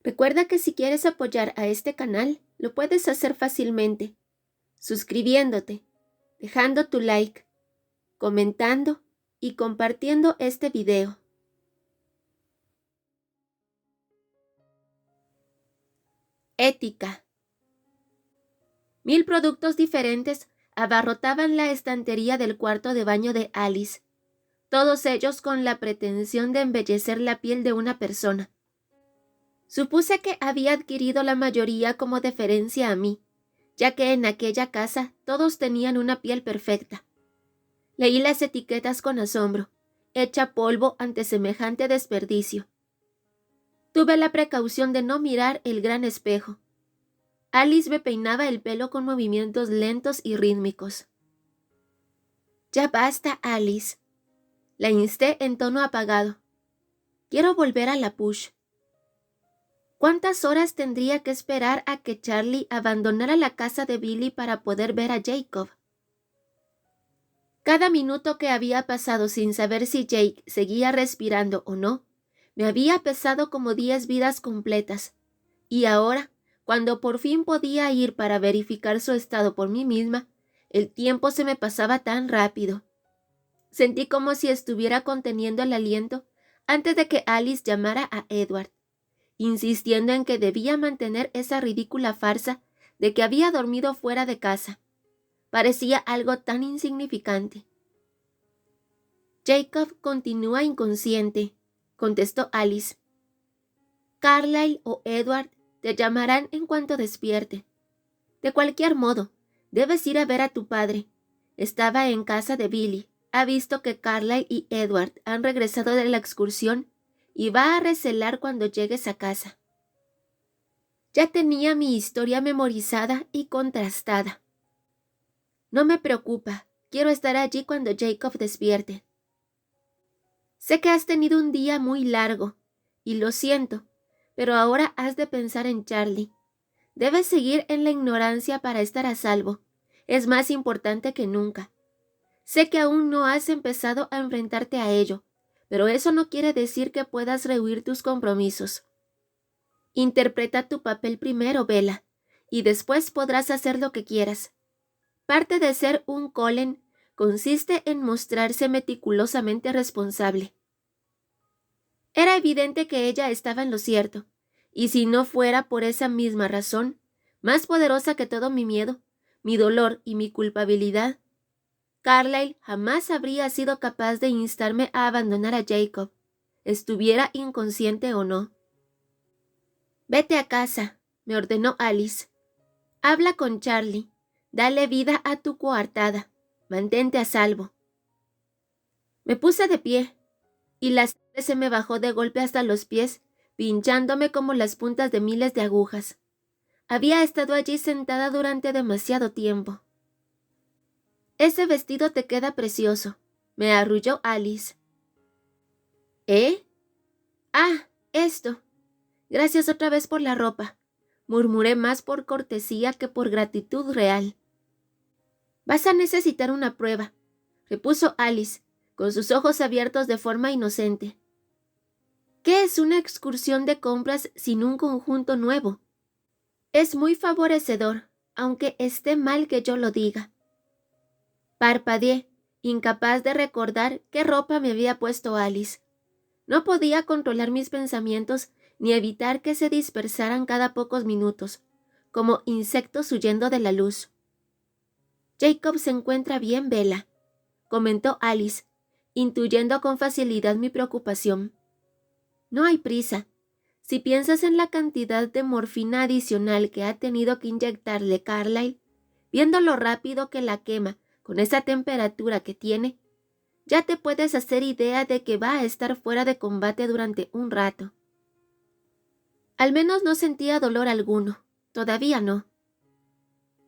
Recuerda que si quieres apoyar a este canal, lo puedes hacer fácilmente, suscribiéndote, dejando tu like, comentando y compartiendo este video. Ética. 1000 productos diferentes abarrotaban la estantería del cuarto de baño de Alice, todos ellos con la pretensión de embellecer la piel de una persona. Supuse que había adquirido la mayoría como deferencia a mí, ya que en aquella casa todos tenían una piel perfecta. Leí las etiquetas con asombro, hecha polvo ante semejante desperdicio. Tuve la precaución de no mirar el gran espejo. Alice me peinaba el pelo con movimientos lentos y rítmicos. «Ya basta, Alice», la insté en tono apagado. «Quiero volver a la Push». ¿Cuántas horas tendría que esperar a que Charlie abandonara la casa de Billy para poder ver a Jacob? Cada minuto que había pasado sin saber si Jake seguía respirando o no, me había pesado como 10 vidas completas, y ahora, cuando por fin podía ir para verificar su estado por mí misma, el tiempo se me pasaba tan rápido. Sentí como si estuviera conteniendo el aliento antes de que Alice llamara a Edward, insistiendo en que debía mantener esa ridícula farsa de que había dormido fuera de casa. Parecía algo tan insignificante. «Jacob continúa inconsciente», contestó Alice. «Carlyle o Edward te llamarán en cuanto despierte. De cualquier modo, debes ir a ver a tu padre. Estaba en casa de Billy. Ha visto que Carlyle y Edward han regresado de la excursión y va a recelar cuando llegues a casa». Ya tenía mi historia memorizada y contrastada. «No me preocupa, quiero estar allí cuando Jacob despierte. Sé que has tenido un día muy largo, y lo siento, pero ahora has de pensar en Charlie. Debes seguir en la ignorancia para estar a salvo. Es más importante que nunca. Sé que aún no has empezado a enfrentarte a ello, pero eso no quiere decir que puedas rehuir tus compromisos. Interpreta tu papel primero, Bella, y después podrás hacer lo que quieras. Parte de ser un Cullen consiste en mostrarse meticulosamente responsable». Era evidente que ella estaba en lo cierto, y si no fuera por esa misma razón, más poderosa que todo mi miedo, mi dolor y mi culpabilidad, Carlyle jamás habría sido capaz de instarme a abandonar a Jacob, estuviera inconsciente o no. «Vete a casa», me ordenó Alice. «Habla con Charlie, dale vida a tu coartada, mantente a salvo». Me puse de pie, y la sangre se me bajó de golpe hasta los pies, pinchándome como las puntas de miles de agujas. Había estado allí sentada durante demasiado tiempo. «Ese vestido te queda precioso», me arrulló Alice. «¿Eh? Ah, esto. Gracias otra vez por la ropa», murmuré más por cortesía que por gratitud real. «Vas a necesitar una prueba», repuso Alice, con sus ojos abiertos de forma inocente. «¿Qué es una excursión de compras sin un conjunto nuevo? Es muy favorecedor, aunque esté mal que yo lo diga». Parpadeé, incapaz de recordar qué ropa me había puesto Alice. No podía controlar mis pensamientos ni evitar que se dispersaran cada pocos minutos, como insectos huyendo de la luz. «Jacob se encuentra bien, Bella», comentó Alice, intuyendo con facilidad mi preocupación. «No hay prisa. Si piensas en la cantidad de morfina adicional que ha tenido que inyectarle Carlyle, viendo lo rápido que la quema con esa temperatura que tiene, ya te puedes hacer idea de que va a estar fuera de combate durante un rato». Al menos no sentía dolor alguno, todavía no.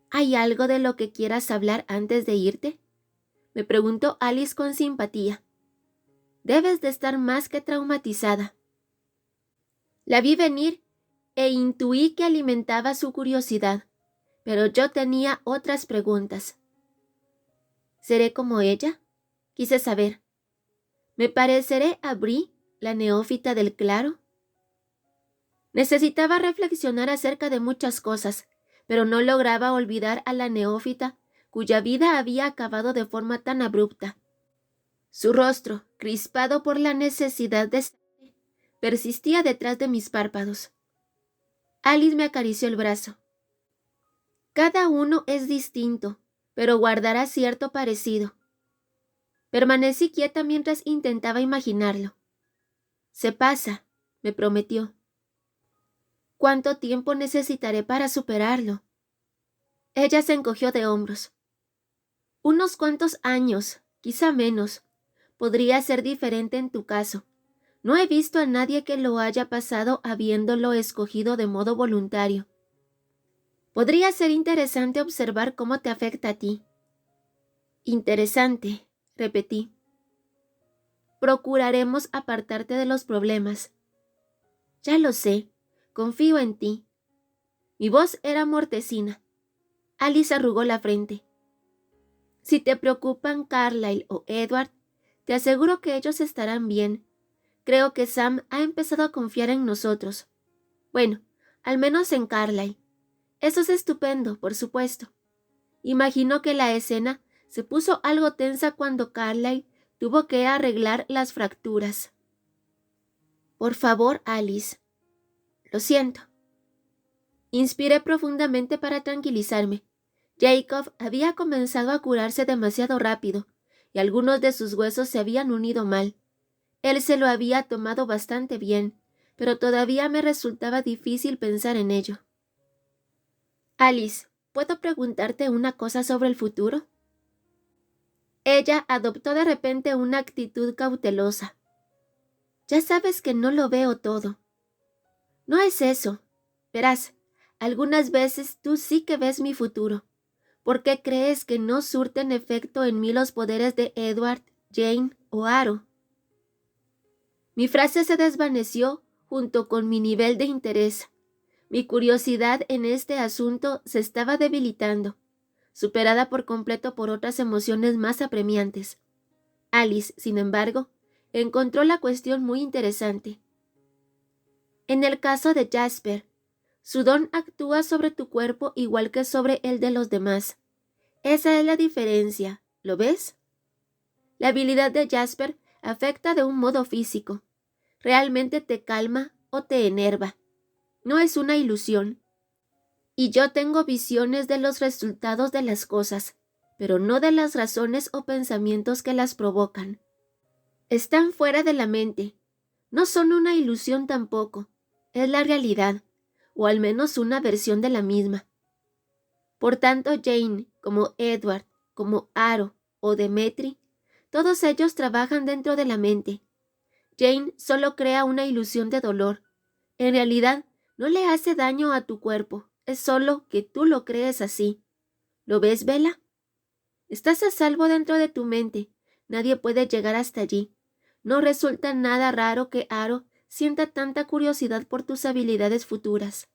«¿Hay algo de lo que quieras hablar antes de irte?», me preguntó Alice con simpatía. «Debes de estar más que traumatizada». La vi venir e intuí que alimentaba su curiosidad, pero yo tenía otras preguntas. ¿Seré como ella?, quise saber. ¿Me pareceré a Bree, la neófita del claro? Necesitaba reflexionar acerca de muchas cosas, pero no lograba olvidar a la neófita cuya vida había acabado de forma tan abrupta. Su rostro, crispado por la necesidad de sangre, persistía detrás de mis párpados. Alice me acarició el brazo. Cada uno es distinto, pero guardará cierto parecido. Permanecí quieta mientras intentaba imaginarlo. Se pasa, me prometió. ¿Cuánto tiempo necesitaré para superarlo? Ella se encogió de hombros. Unos cuantos años, quizá menos. Podría ser diferente en tu caso. No he visto a nadie que lo haya pasado habiéndolo escogido de modo voluntario. Podría ser interesante observar cómo te afecta a ti. Interesante, repetí. Procuraremos apartarte de los problemas. Ya lo sé, confío en ti. Mi voz era mortecina. Alice arrugó la frente. Si te preocupan Carlyle o Edward, te aseguro que ellos estarán bien. Creo que Sam ha empezado a confiar en nosotros. Bueno, al menos en Carlyle. Eso es estupendo, por supuesto. Imagino que la escena se puso algo tensa cuando Carlyle tuvo que arreglar las fracturas. Por favor, Alice. Lo siento. Inspiré profundamente para tranquilizarme. Jacob había comenzado a curarse demasiado rápido, y algunos de sus huesos se habían unido mal. Él se lo había tomado bastante bien, pero todavía me resultaba difícil pensar en ello. Alice, ¿puedo preguntarte una cosa sobre el futuro? Ella adoptó de repente una actitud cautelosa. Ya sabes que no lo veo todo. No es eso. Verás, algunas veces tú sí que ves mi futuro. ¿Por qué crees que no surten efecto en mí los poderes de Edward, Jane o Aro? Mi frase se desvaneció junto con mi nivel de interés. Mi curiosidad en este asunto se estaba debilitando, superada por completo por otras emociones más apremiantes. Alice, sin embargo, encontró la cuestión muy interesante. En el caso de Jasper, su don actúa sobre tu cuerpo igual que sobre el de los demás. Esa es la diferencia, ¿lo ves? La habilidad de Jasper afecta de un modo físico. Realmente te calma o te enerva. No es una ilusión. Y yo tengo visiones de los resultados de las cosas, pero no de las razones o pensamientos que las provocan. Están fuera de la mente. No son una ilusión tampoco. Es la realidad, o al menos una versión de la misma. Por tanto, Jane, como Edward, como Aro o Demetri, todos ellos trabajan dentro de la mente. Jane solo crea una ilusión de dolor. En realidad, no le hace daño a tu cuerpo, es solo que tú lo crees así. ¿Lo ves, Bella? Estás a salvo dentro de tu mente. Nadie puede llegar hasta allí. No resulta nada raro que Aro sienta tanta curiosidad por tus habilidades futuras.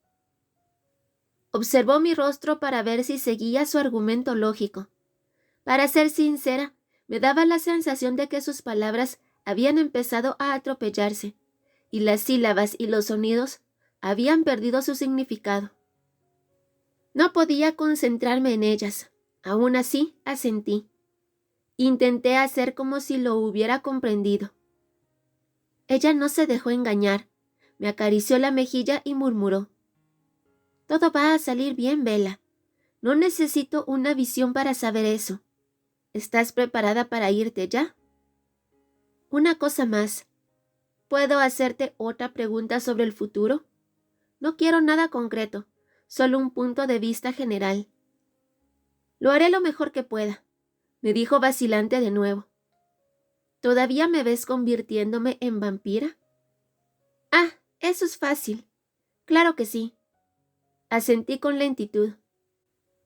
Observó mi rostro para ver si seguía su argumento lógico. Para ser sincera, me daba la sensación de que sus palabras habían empezado a atropellarse, y las sílabas y los sonidos habían perdido su significado. No podía concentrarme en ellas. Aún así, asentí. Intenté hacer como si lo hubiera comprendido. Ella no se dejó engañar. Me acarició la mejilla y murmuró: «Todo va a salir bien, Bella. No necesito una visión para saber eso. ¿Estás preparada para irte ya?» Una cosa más. ¿Puedo hacerte otra pregunta sobre el futuro? No quiero nada concreto, solo un punto de vista general. Lo haré lo mejor que pueda, me dijo vacilante de nuevo. ¿Todavía me ves convirtiéndome en vampira? Ah, eso es fácil. Claro que sí. Asentí con lentitud.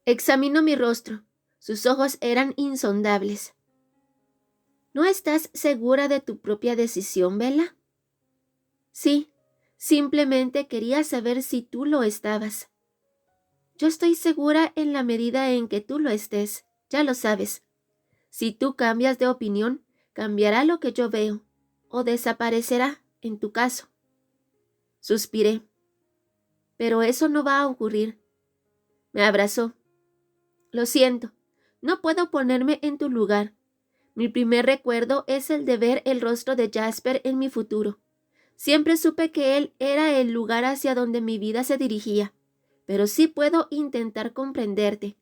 Examinó mi rostro. Sus ojos eran insondables. ¿No estás segura de tu propia decisión, Bella? Sí, simplemente quería saber si tú lo estabas. Yo estoy segura en la medida en que tú lo estés, ya lo sabes. Si tú cambias de opinión, cambiará lo que yo veo, o desaparecerá, en tu caso. Suspiré. pero eso no va a ocurrir. Me abrazó. Lo siento, no puedo ponerme en tu lugar. Mi primer recuerdo es el de ver el rostro de Jasper en mi futuro. Siempre supe que él era el lugar hacia donde mi vida se dirigía, pero sí puedo intentar comprenderte.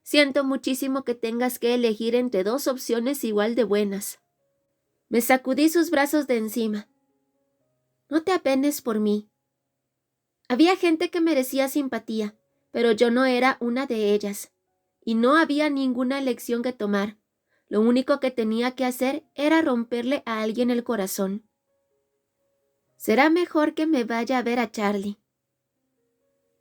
Siento muchísimo que tengas que elegir entre dos opciones igual de buenas. Me sacudí sus brazos de encima. No te apenes por mí. Había gente que merecía simpatía, pero yo no era una de ellas, y no había ninguna elección que tomar. Lo único que tenía que hacer era romperle a alguien el corazón. Será mejor que me vaya a ver a Charlie.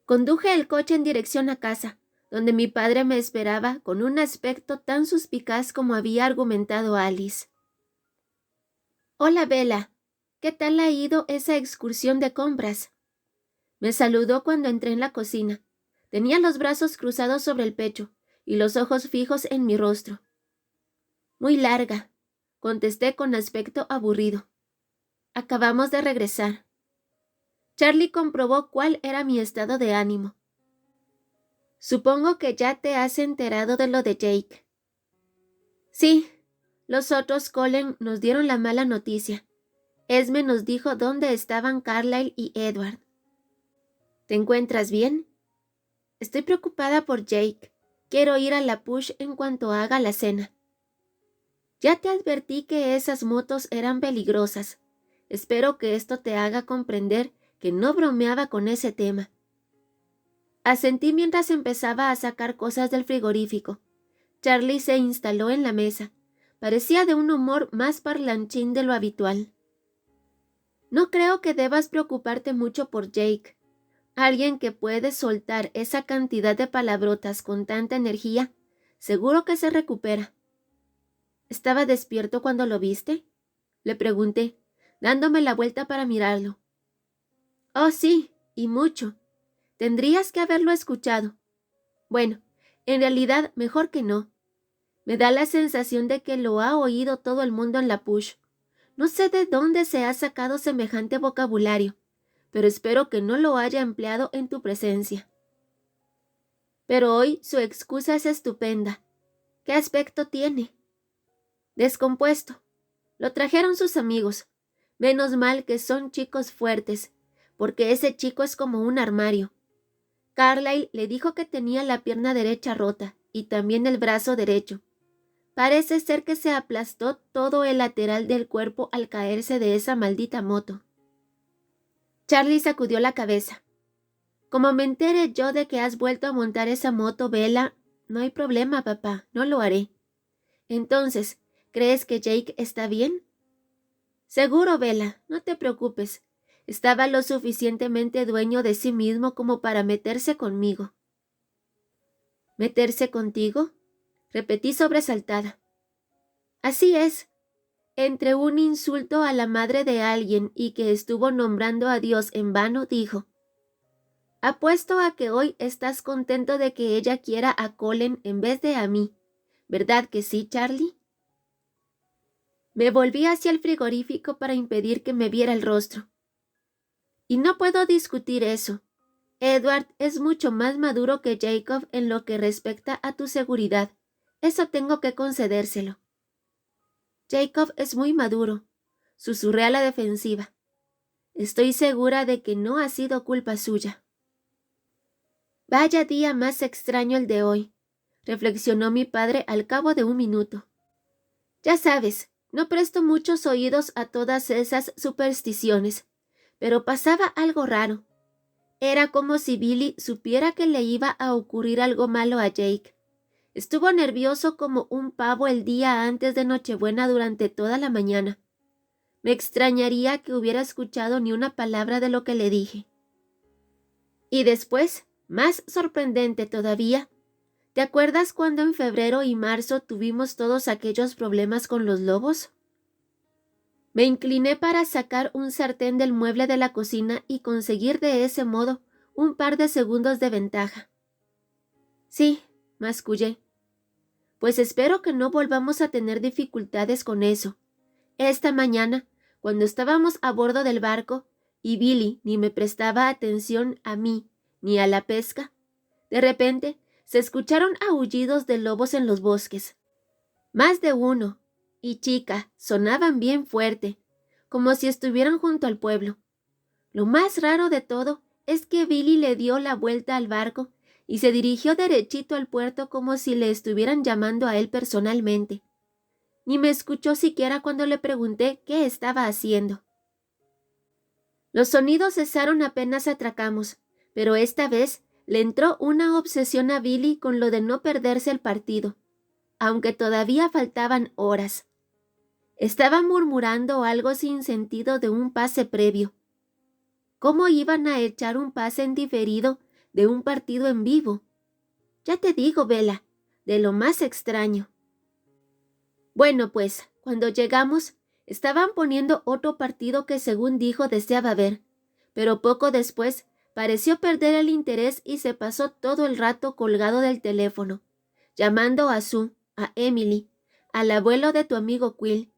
Conduje el coche en dirección a casa, donde mi padre me esperaba con un aspecto tan suspicaz como había argumentado Alice. Hola, Bella. ¿Qué tal ha ido esa excursión de compras? Me saludó cuando entré en la cocina. Tenía los brazos cruzados sobre el pecho y los ojos fijos en mi rostro. Muy larga, contesté con aspecto aburrido. Acabamos de regresar. Charlie comprobó cuál era mi estado de ánimo. Supongo que ya te has enterado de lo de Jake. Sí, los otros Colin nos dieron la mala noticia. Esme nos dijo dónde estaban Carlyle y Edward. ¿Te encuentras bien? Estoy preocupada por Jake. Quiero ir a la Push en cuanto haga la cena. Ya te advertí que esas motos eran peligrosas. Espero que esto te haga comprender que no bromeaba con ese tema. Asentí mientras empezaba a sacar cosas del frigorífico. Charlie se instaló en la mesa. Parecía de un humor más parlanchín de lo habitual. No creo que debas preocuparte mucho por Jake. Alguien que puede soltar esa cantidad de palabrotas con tanta energía, seguro que se recupera. ¿Estaba despierto cuando lo viste? Le pregunté, dándome la vuelta para mirarlo. Oh, sí, y mucho. Tendrías que haberlo escuchado. Bueno, en realidad mejor que no. Me da la sensación de que lo ha oído todo el mundo en la Push. No sé de dónde se ha sacado semejante vocabulario, pero espero que no lo haya empleado en tu presencia. Pero hoy su excusa es estupenda. ¿Qué aspecto tiene? Descompuesto. Lo trajeron sus amigos. Menos mal que son chicos fuertes, porque ese chico es como un armario. Carlyle le dijo que tenía la pierna derecha rota y también el brazo derecho. Parece ser que se aplastó todo el lateral del cuerpo al caerse de esa maldita moto. Charlie sacudió la cabeza. Como me entere yo de que has vuelto a montar esa moto, Bella, no hay problema, papá, no lo haré. Entonces, ¿crees que Jake está bien? Seguro, Bella, no te preocupes. Estaba lo suficientemente dueño de sí mismo como para meterse conmigo. ¿Meterse contigo? Repetí sobresaltada. Así es. Entre un insulto a la madre de alguien y que estuvo nombrando a Dios en vano, dijo: Apuesto a que hoy estás contento de que ella quiera a Colin en vez de a mí. ¿Verdad que sí, Charlie? Me volví hacia el frigorífico para impedir que me viera el rostro. Y no puedo discutir eso. Edward es mucho más maduro que Jacob en lo que respecta a tu seguridad. Eso tengo que concedérselo. Jacob es muy maduro, susurré a la defensiva. Estoy segura de que no ha sido culpa suya. Vaya día más extraño el de hoy, reflexionó mi padre al cabo de un minuto. Ya sabes, no presto muchos oídos a todas esas supersticiones, pero pasaba algo raro. Era como si Billy supiera que le iba a ocurrir algo malo a Jake. Estuvo nervioso como un pavo el día antes de Nochebuena durante toda la mañana. Me extrañaría que hubiera escuchado ni una palabra de lo que le dije. Y después, más sorprendente todavía, ¿te acuerdas cuando en febrero y marzo tuvimos todos aquellos problemas con los lobos? Me incliné para sacar un sartén del mueble de la cocina y conseguir de ese modo un par de segundos de ventaja. Sí, mascullé. Pues espero que no volvamos a tener dificultades con eso. Esta mañana, cuando estábamos a bordo del barco, y Billy ni me prestaba atención a mí ni a la pesca. De repente, se escucharon aullidos de lobos en los bosques. Más de uno, y Chica, sonaban bien fuerte, como si estuvieran junto al pueblo. Lo más raro de todo es que Billy le dio la vuelta al barco y se dirigió derechito al puerto como si le estuvieran llamando a él personalmente. Ni me escuchó siquiera cuando le pregunté qué estaba haciendo. Los sonidos cesaron apenas atracamos, pero esta vez le entró una obsesión a Billy con lo de no perderse el partido, aunque todavía faltaban horas. Estaba murmurando algo sin sentido de un pase previo. ¿Cómo iban a echar un pase en diferido de un partido en vivo? Ya te digo, Bella, de lo más extraño. Bueno, pues, cuando llegamos, estaban poniendo otro partido que según dijo deseaba ver, pero poco después pareció perder el interés y se pasó todo el rato colgado del teléfono, llamando a Sue, a Emily, al abuelo de tu amigo Quill,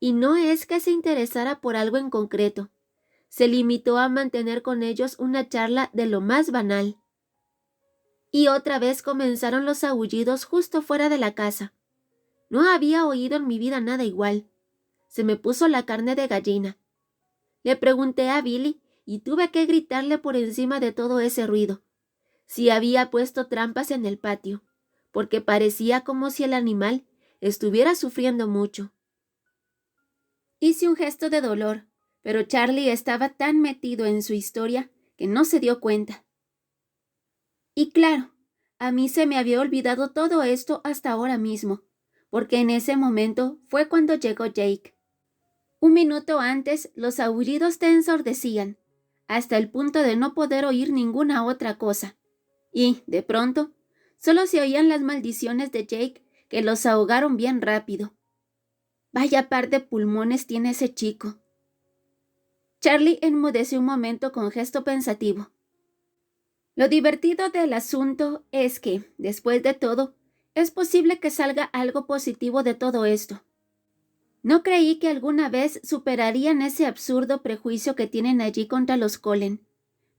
y no es que se interesara por algo en concreto. Se limitó a mantener con ellos una charla de lo más banal. Y otra vez comenzaron los aullidos justo fuera de la casa. No había oído en mi vida nada igual. Se me puso la carne de gallina. Le pregunté a Billy y tuve que gritarle por encima de todo ese ruido si había puesto trampas en el patio, porque parecía como si el animal estuviera sufriendo mucho. Hice un gesto de dolor, pero Charlie estaba tan metido en su historia que no se dio cuenta. Y claro, a mí se me había olvidado todo esto hasta ahora mismo, porque en ese momento fue cuando llegó Jake. Un minuto antes los aullidos te ensordecían, hasta el punto de no poder oír ninguna otra cosa. Y, de pronto, solo se oían las maldiciones de Jake que los ahogaron bien rápido. Vaya par de pulmones tiene ese chico. Charlie enmudeció un momento con gesto pensativo. Lo divertido del asunto es que, después de todo, es posible que salga algo positivo de todo esto. No creí que alguna vez superarían ese absurdo prejuicio que tienen allí contra los Cullen,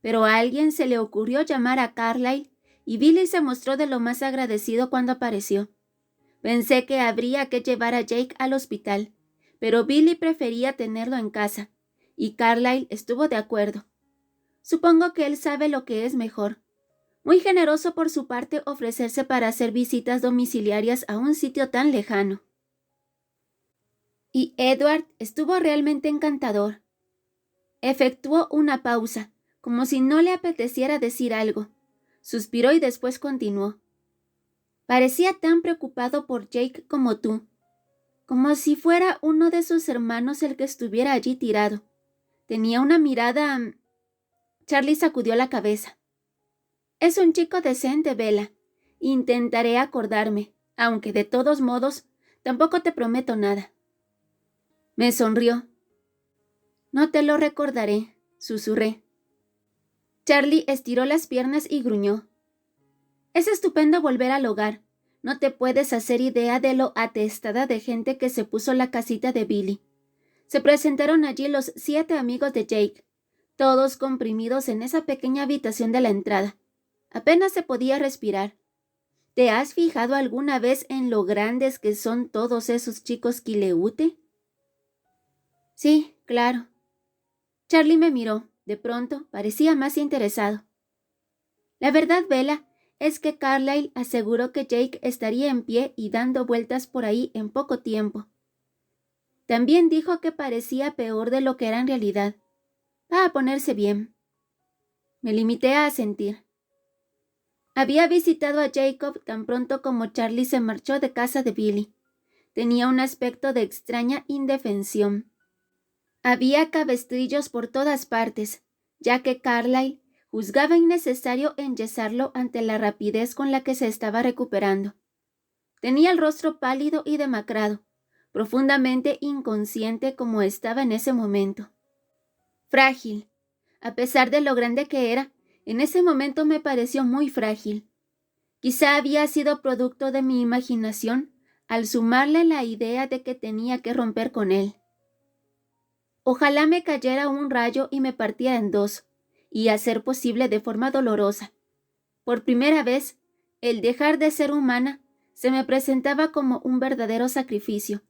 pero a alguien se le ocurrió llamar a Carlyle y Billy se mostró de lo más agradecido cuando apareció. Pensé que habría que llevar a Jake al hospital, pero Billy prefería tenerlo en casa, y Carlyle estuvo de acuerdo. Supongo que él sabe lo que es mejor. Muy generoso por su parte ofrecerse para hacer visitas domiciliarias a un sitio tan lejano. Y Edward estuvo realmente encantador. Efectuó una pausa, como si no le apeteciera decir algo. Suspiró y después continuó. Parecía tan preocupado por Jake como tú, como si fuera uno de sus hermanos el que estuviera allí tirado. Tenía una mirada... Charlie sacudió la cabeza. Es un chico decente, Bella. Intentaré acordarme, aunque de todos modos tampoco te prometo nada. Me sonrió. No te lo recordaré, susurré. Charlie estiró las piernas y gruñó. Es estupendo volver al hogar. No te puedes hacer idea de lo atestada de gente que se puso la casita de Billy. Se presentaron allí los 7 amigos de Jake, todos comprimidos en esa pequeña habitación de la entrada. Apenas se podía respirar. ¿Te has fijado alguna vez en lo grandes que son todos esos chicos Quileute? Sí, claro. Charlie me miró. De pronto parecía más interesado. La verdad, Bella, es que Carlyle aseguró que Jake estaría en pie y dando vueltas por ahí en poco tiempo. También dijo que parecía peor de lo que era en realidad. Va a ponerse bien. Me limité a asentir. Había visitado a Jacob tan pronto como Charlie se marchó de casa de Billy. Tenía un aspecto de extraña indefensión. Había cabestrillos por todas partes, ya que Carlyle juzgaba innecesario enyesarlo ante la rapidez con la que se estaba recuperando. Tenía el rostro pálido y demacrado, profundamente inconsciente como estaba en ese momento. Frágil. A pesar de lo grande que era, en ese momento me pareció muy frágil. Quizá había sido producto de mi imaginación al sumarle la idea de que tenía que romper con él. Ojalá me cayera un rayo y me partiera en dos, y a ser posible de forma dolorosa. Por primera vez, el dejar de ser humana se me presentaba como un verdadero sacrificio,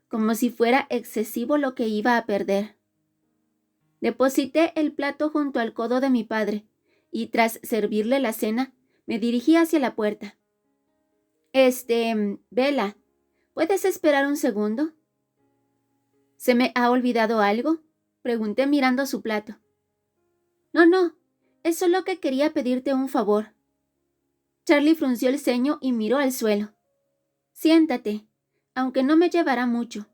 como si fuera excesivo lo que iba a perder. Deposité el plato junto al codo de mi padre y tras servirle la cena, me dirigí hacia la puerta. Bella, ¿puedes esperar un segundo? ¿Se me ha olvidado algo? Pregunté mirando su plato. No, es solo que quería pedirte un favor. Charlie frunció el ceño y miró al suelo. Siéntate, aunque no me llevará mucho.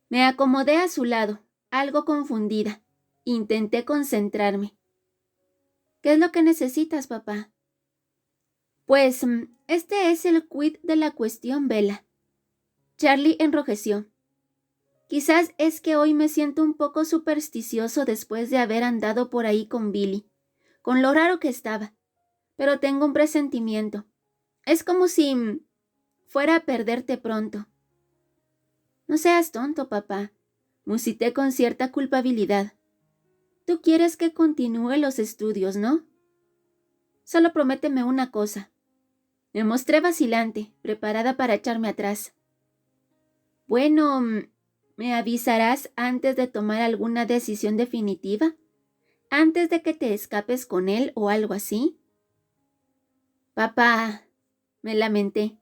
Me acomodé a su lado, algo confundida. Intenté concentrarme. ¿Qué es lo que necesitas, papá? Pues, este es el quid de la cuestión, Bella. Charlie enrojeció. Quizás es que hoy me siento un poco supersticioso después de haber andado por ahí con Billy, con lo raro que estaba, pero tengo un presentimiento. Es como si fuera a perderte pronto. No seas tonto, papá, musité con cierta culpabilidad. Tú quieres que continúe los estudios, ¿no? Solo prométeme una cosa. Me mostré vacilante, preparada para echarme atrás. Bueno, ¿me avisarás antes de tomar alguna decisión definitiva? ¿Antes de que te escapes con él o algo así? Papá, me lamenté.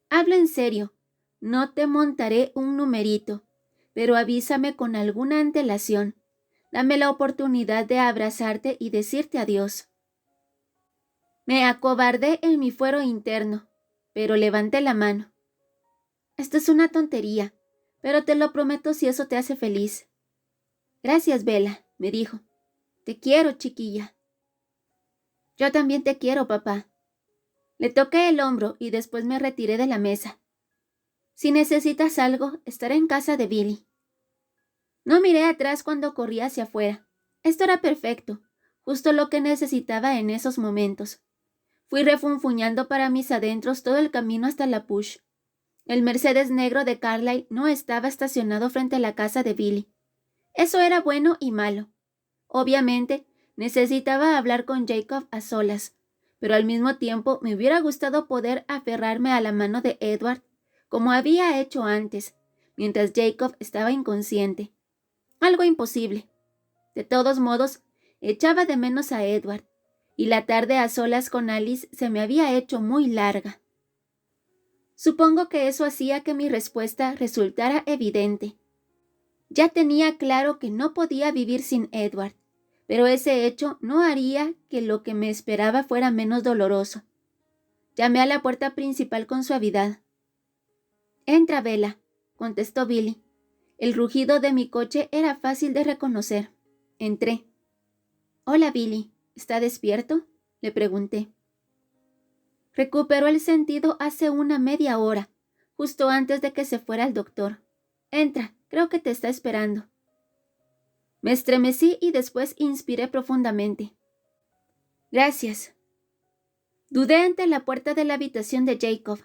Hablo en serio. No te montaré un numerito, pero avísame con alguna antelación. Dame la oportunidad de abrazarte y decirte adiós. Me acobardé en mi fuero interno, pero levanté la mano. Esto es una tontería, pero te lo prometo si eso te hace feliz. Gracias, Bella, me dijo. Te quiero, chiquilla. Yo también te quiero, papá. Le toqué el hombro y después me retiré de la mesa. Si necesitas algo, estaré en casa de Billy. No miré atrás cuando corrí hacia afuera. Esto era perfecto, justo lo que necesitaba en esos momentos. Fui refunfuñando para mis adentros todo el camino hasta la Push. El Mercedes negro de Carlyle no estaba estacionado frente a la casa de Billy. Eso era bueno y malo. Obviamente, necesitaba hablar con Jacob a solas, pero al mismo tiempo me hubiera gustado poder aferrarme a la mano de Edward, como había hecho antes, mientras Jacob estaba inconsciente. Algo imposible. De todos modos, echaba de menos a Edward, y la tarde a solas con Alice se me había hecho muy larga. Supongo que eso hacía que mi respuesta resultara evidente. Ya tenía claro que no podía vivir sin Edward, pero ese hecho no haría que lo que me esperaba fuera menos doloroso. Llamé a la puerta principal con suavidad. «Entra, Bella», contestó Billy. El rugido de mi coche era fácil de reconocer. Entré. «Hola, Billy. ¿Está despierto?», le pregunté. Recuperó el sentido hace una media hora, justo antes de que se fuera el doctor. «Entra, creo que te está esperando». Me estremecí y después inspiré profundamente. «Gracias». Dudé ante la puerta de la habitación de Jacob,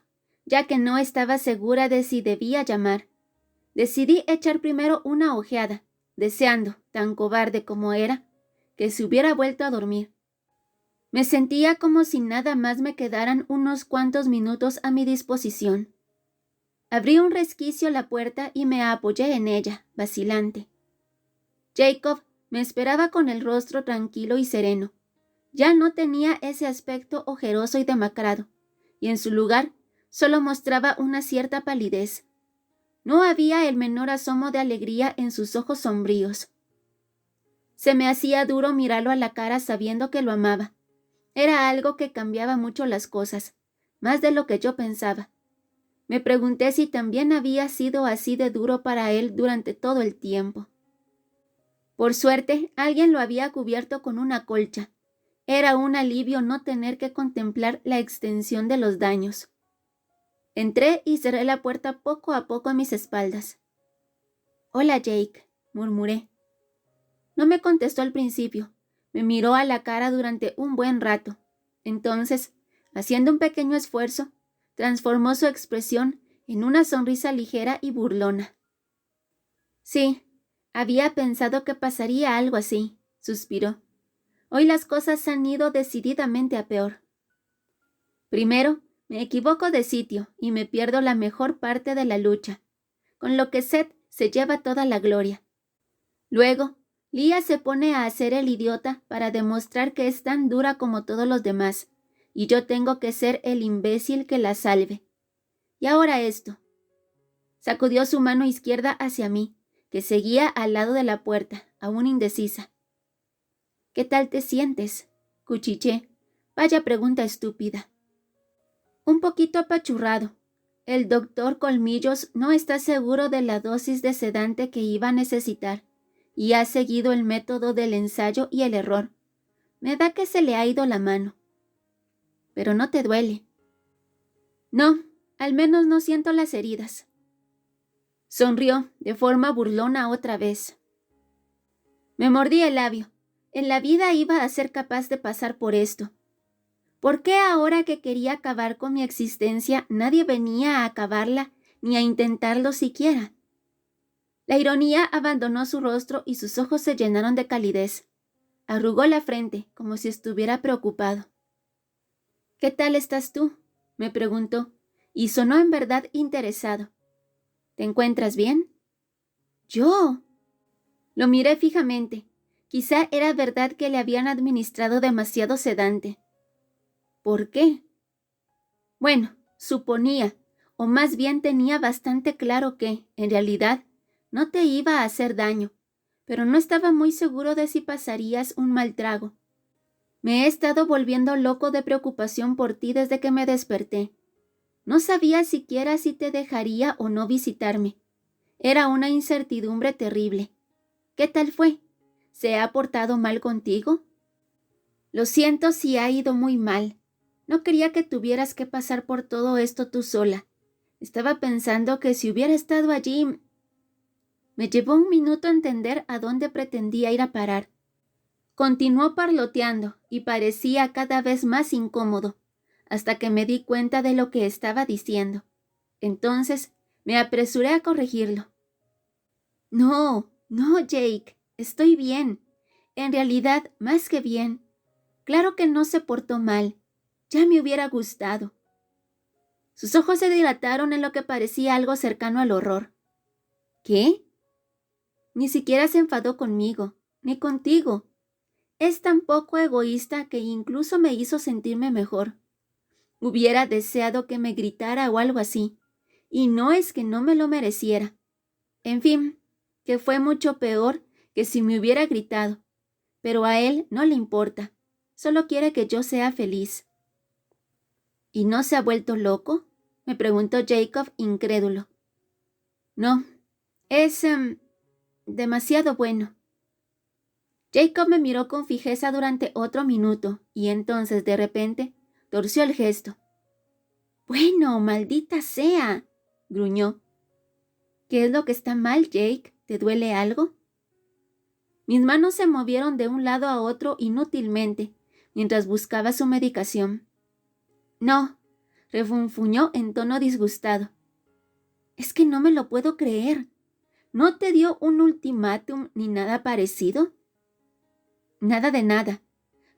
ya que no estaba segura de si debía llamar. Decidí echar primero una ojeada, deseando, tan cobarde como era, que se hubiera vuelto a dormir. Me sentía como si nada más me quedaran unos cuantos minutos a mi disposición. Abrí un resquicio la puerta y me apoyé en ella, vacilante. Jacob me esperaba con el rostro tranquilo y sereno. Ya no tenía ese aspecto ojeroso y demacrado, y en su lugar solo mostraba una cierta palidez. No había el menor asomo de alegría en sus ojos sombríos. Se me hacía duro mirarlo a la cara sabiendo que lo amaba. Era algo que cambiaba mucho las cosas, más de lo que yo pensaba. Me pregunté si también había sido así de duro para él durante todo el tiempo. Por suerte, alguien lo había cubierto con una colcha. Era un alivio no tener que contemplar la extensión de los daños. Entré y cerré la puerta poco a poco a mis espaldas. «Hola, Jake», murmuré. No me contestó al principio. Me miró a la cara durante un buen rato. Entonces, haciendo un pequeño esfuerzo, transformó su expresión en una sonrisa ligera y burlona. «Sí, había pensado que pasaría algo así», suspiró. Hoy las cosas han ido decididamente a peor. Primero, me equivoco de sitio y me pierdo la mejor parte de la lucha, con lo que Seth se lleva toda la gloria. Luego, Leah se pone a hacer el idiota para demostrar que es tan dura como todos los demás, y yo tengo que ser el imbécil que la salve. Y ahora esto. Sacudió su mano izquierda hacia mí, que seguía al lado de la puerta, aún indecisa. ¿Qué tal te sientes? Cuchiché. Vaya pregunta estúpida. Un poquito apachurrado. El doctor Colmillos no está seguro de la dosis de sedante que iba a necesitar, y ha seguido el método del ensayo y el error. Me da que se le ha ido la mano. Pero no te duele. No, al menos no siento las heridas. Sonrió de forma burlona otra vez. Me mordí el labio. En la vida iba a ser capaz de pasar por esto. ¿Por qué ahora que quería acabar con mi existencia nadie venía a acabarla ni a intentarlo siquiera? La ironía abandonó su rostro y sus ojos se llenaron de calidez. Arrugó la frente como si estuviera preocupado. ¿Qué tal estás tú?, me preguntó, y sonó en verdad interesado. ¿Te encuentras bien? ¿Yo? Lo miré fijamente. Quizá era verdad que le habían administrado demasiado sedante. ¿Por qué? Bueno, suponía, o más bien tenía bastante claro que, en realidad, no te iba a hacer daño, pero no estaba muy seguro de si pasarías un mal trago. Me he estado volviendo loco de preocupación por ti desde que me desperté. No sabía siquiera si te dejaría o no visitarme. Era una incertidumbre terrible. ¿Qué tal fue? ¿Se ha portado mal contigo? Lo siento si ha ido muy mal. No quería que tuvieras que pasar por todo esto tú sola. Estaba pensando que si hubiera estado allí... Me llevó un minuto entender a dónde pretendía ir a parar. Continuó parloteando y parecía cada vez más incómodo, hasta que me di cuenta de lo que estaba diciendo. Entonces me apresuré a corregirlo. No, Jake, estoy bien. En realidad, más que bien. Claro que no se portó mal. Ya me hubiera gustado. Sus ojos se dilataron en lo que parecía algo cercano al horror. ¿Qué? Ni siquiera se enfadó conmigo, ni contigo. Es tan poco egoísta que incluso me hizo sentirme mejor. Hubiera deseado que me gritara o algo así, y no es que no me lo mereciera. En fin, que fue mucho peor que si me hubiera gritado, pero a él no le importa, solo quiere que yo sea feliz. ¿Y no se ha vuelto loco?, me preguntó Jacob incrédulo. No, es demasiado bueno. Jacob me miró con fijeza durante otro minuto y entonces de repente torció el gesto. Bueno, maldita sea, gruñó. ¿Qué es lo que está mal, Jake? ¿Te duele algo? Mis manos se movieron de un lado a otro inútilmente mientras buscaba su medicación. No, refunfuñó en tono disgustado. Es que no me lo puedo creer. ¿No te dio un ultimátum ni nada parecido? Nada de nada.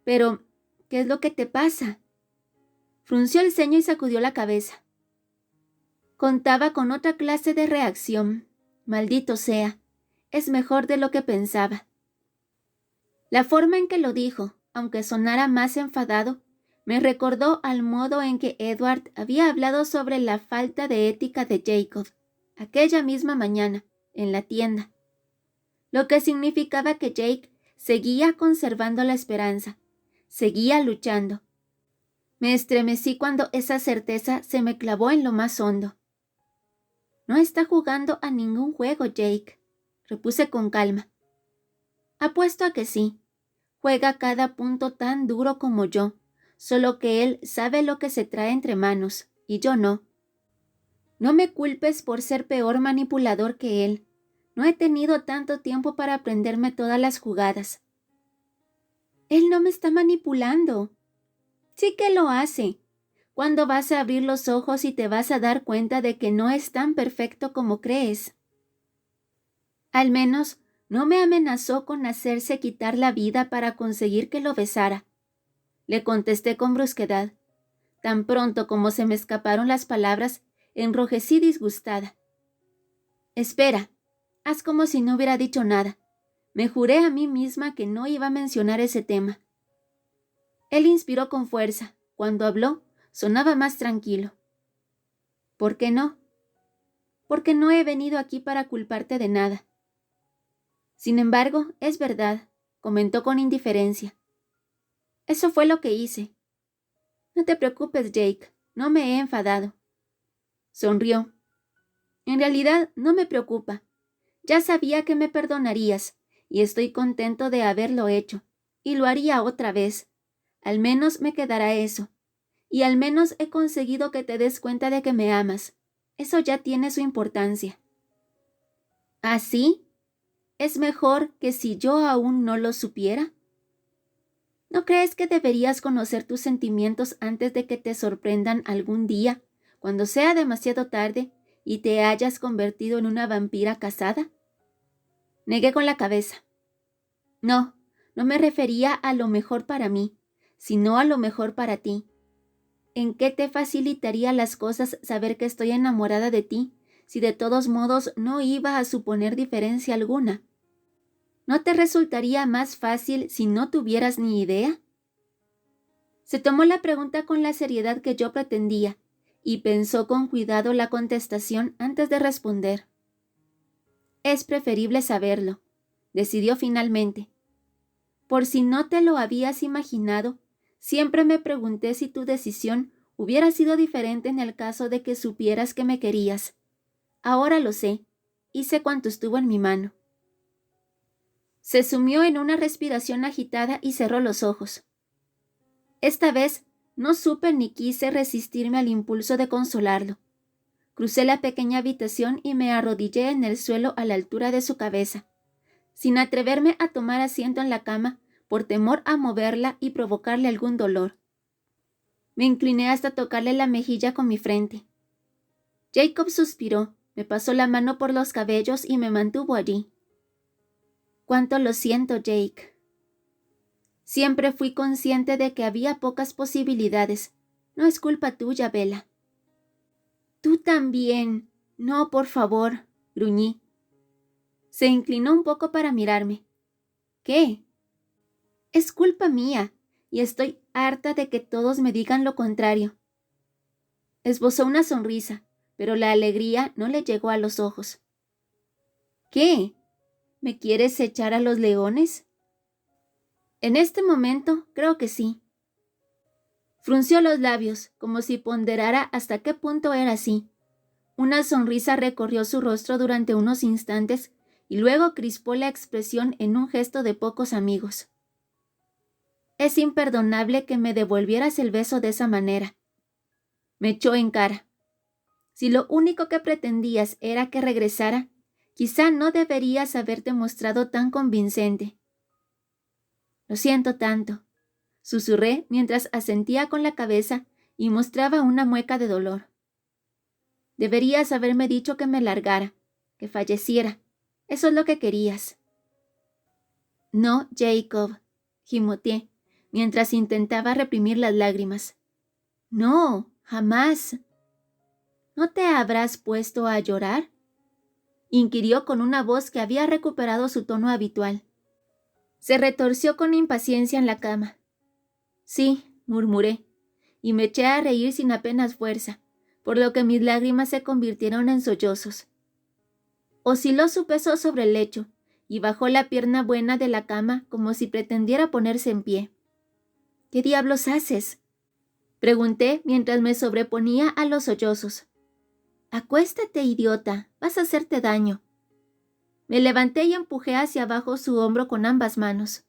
Pero, ¿qué es lo que te pasa? Frunció el ceño y sacudió la cabeza. Contaba con otra clase de reacción. Maldito sea. Es mejor de lo que pensaba. La forma en que lo dijo, aunque sonara más enfadado, me recordó al modo en que Edward había hablado sobre la falta de ética de Jacob, aquella misma mañana, en la tienda. Lo que significaba que Jake seguía conservando la esperanza, seguía luchando. Me estremecí cuando esa certeza se me clavó en lo más hondo. No está jugando a ningún juego, Jake, repuse con calma. Apuesto a que sí. Juega cada punto tan duro como yo, solo que él sabe lo que se trae entre manos, y yo no. No me culpes por ser peor manipulador que él. No he tenido tanto tiempo para aprenderme todas las jugadas. Él no me está manipulando. Sí que lo hace. ¿Cuándo vas a abrir los ojos y te vas a dar cuenta de que no es tan perfecto como crees? Al menos no me amenazó con hacerse quitar la vida para conseguir que lo besara. Le contesté con brusquedad. Tan pronto como se me escaparon las palabras, enrojecí disgustada. Espera, haz como si no hubiera dicho nada. Me juré a mí misma que no iba a mencionar ese tema. Él inspiró con fuerza. Cuando habló, sonaba más tranquilo. ¿Por qué no? Porque no he venido aquí para culparte de nada. Sin embargo, es verdad, comentó con indiferencia. Eso fue lo que hice. No te preocupes, Jake, no me he enfadado. Sonrió. En realidad, no me preocupa. Ya sabía que me perdonarías, y estoy contento de haberlo hecho, y lo haría otra vez. Al menos me quedará eso. Y al menos he conseguido que te des cuenta de que me amas. Eso ya tiene su importancia. ¿Así? ¿Es mejor que si yo aún no lo supiera? ¿No crees que deberías conocer tus sentimientos antes de que te sorprendan algún día, cuando sea demasiado tarde y te hayas convertido en una vampira casada? Negué con la cabeza. No me refería a lo mejor para mí, sino a lo mejor para ti. ¿En qué te facilitaría las cosas saber que estoy enamorada de ti, si de todos modos no iba a suponer diferencia alguna? ¿No te resultaría más fácil si no tuvieras ni idea? Se tomó la pregunta con la seriedad que yo pretendía, y pensó con cuidado la contestación antes de responder. Es preferible saberlo, decidió finalmente. Por si no te lo habías imaginado, siempre me pregunté si tu decisión hubiera sido diferente en el caso de que supieras que me querías. Ahora lo sé, y sé cuánto estuvo en mi mano. Se sumió en una respiración agitada y cerró los ojos. Esta vez no supe ni quise resistirme al impulso de consolarlo. Crucé la pequeña habitación y me arrodillé en el suelo a la altura de su cabeza, sin atreverme a tomar asiento en la cama por temor a moverla y provocarle algún dolor. Me incliné hasta tocarle la mejilla con mi frente. Jacob suspiró, me pasó la mano por los cabellos y me mantuvo allí. Cuánto lo siento, Jake. Siempre fui consciente de que había pocas posibilidades. No es culpa tuya, Bella. Tú también. No, por favor, gruñí. Se inclinó un poco para mirarme. ¿Qué? Es culpa mía, y estoy harta de que todos me digan lo contrario. Esbozó una sonrisa, pero la alegría no le llegó a los ojos. ¿Qué? ¿Me quieres echar a los leones? En este momento, creo que sí. Frunció los labios, como si ponderara hasta qué punto era así. Una sonrisa recorrió su rostro durante unos instantes y luego crispó la expresión en un gesto de pocos amigos. Es imperdonable que me devolvieras el beso de esa manera. Me echó en cara. Si lo único que pretendías era que regresara, quizá no deberías haberte mostrado tan convincente. Lo siento tanto, susurré mientras asentía con la cabeza y mostraba una mueca de dolor. Deberías haberme dicho que me largara, que falleciera. Eso es lo que querías. No, Jacob, gimoteé, mientras intentaba reprimir las lágrimas. No, jamás. ¿No te habrás puesto a llorar? Inquirió con una voz que había recuperado su tono habitual. Se retorció con impaciencia en la cama. Sí, murmuré, y me eché a reír sin apenas fuerza, por lo que mis lágrimas se convirtieron en sollozos. Osciló su peso sobre el lecho y bajó la pierna buena de la cama como si pretendiera ponerse en pie. ¿Qué diablos haces?, pregunté mientras me sobreponía a los sollozos. Acuéstate, idiota, vas a hacerte daño. Me levanté y empujé hacia abajo su hombro con ambas manos.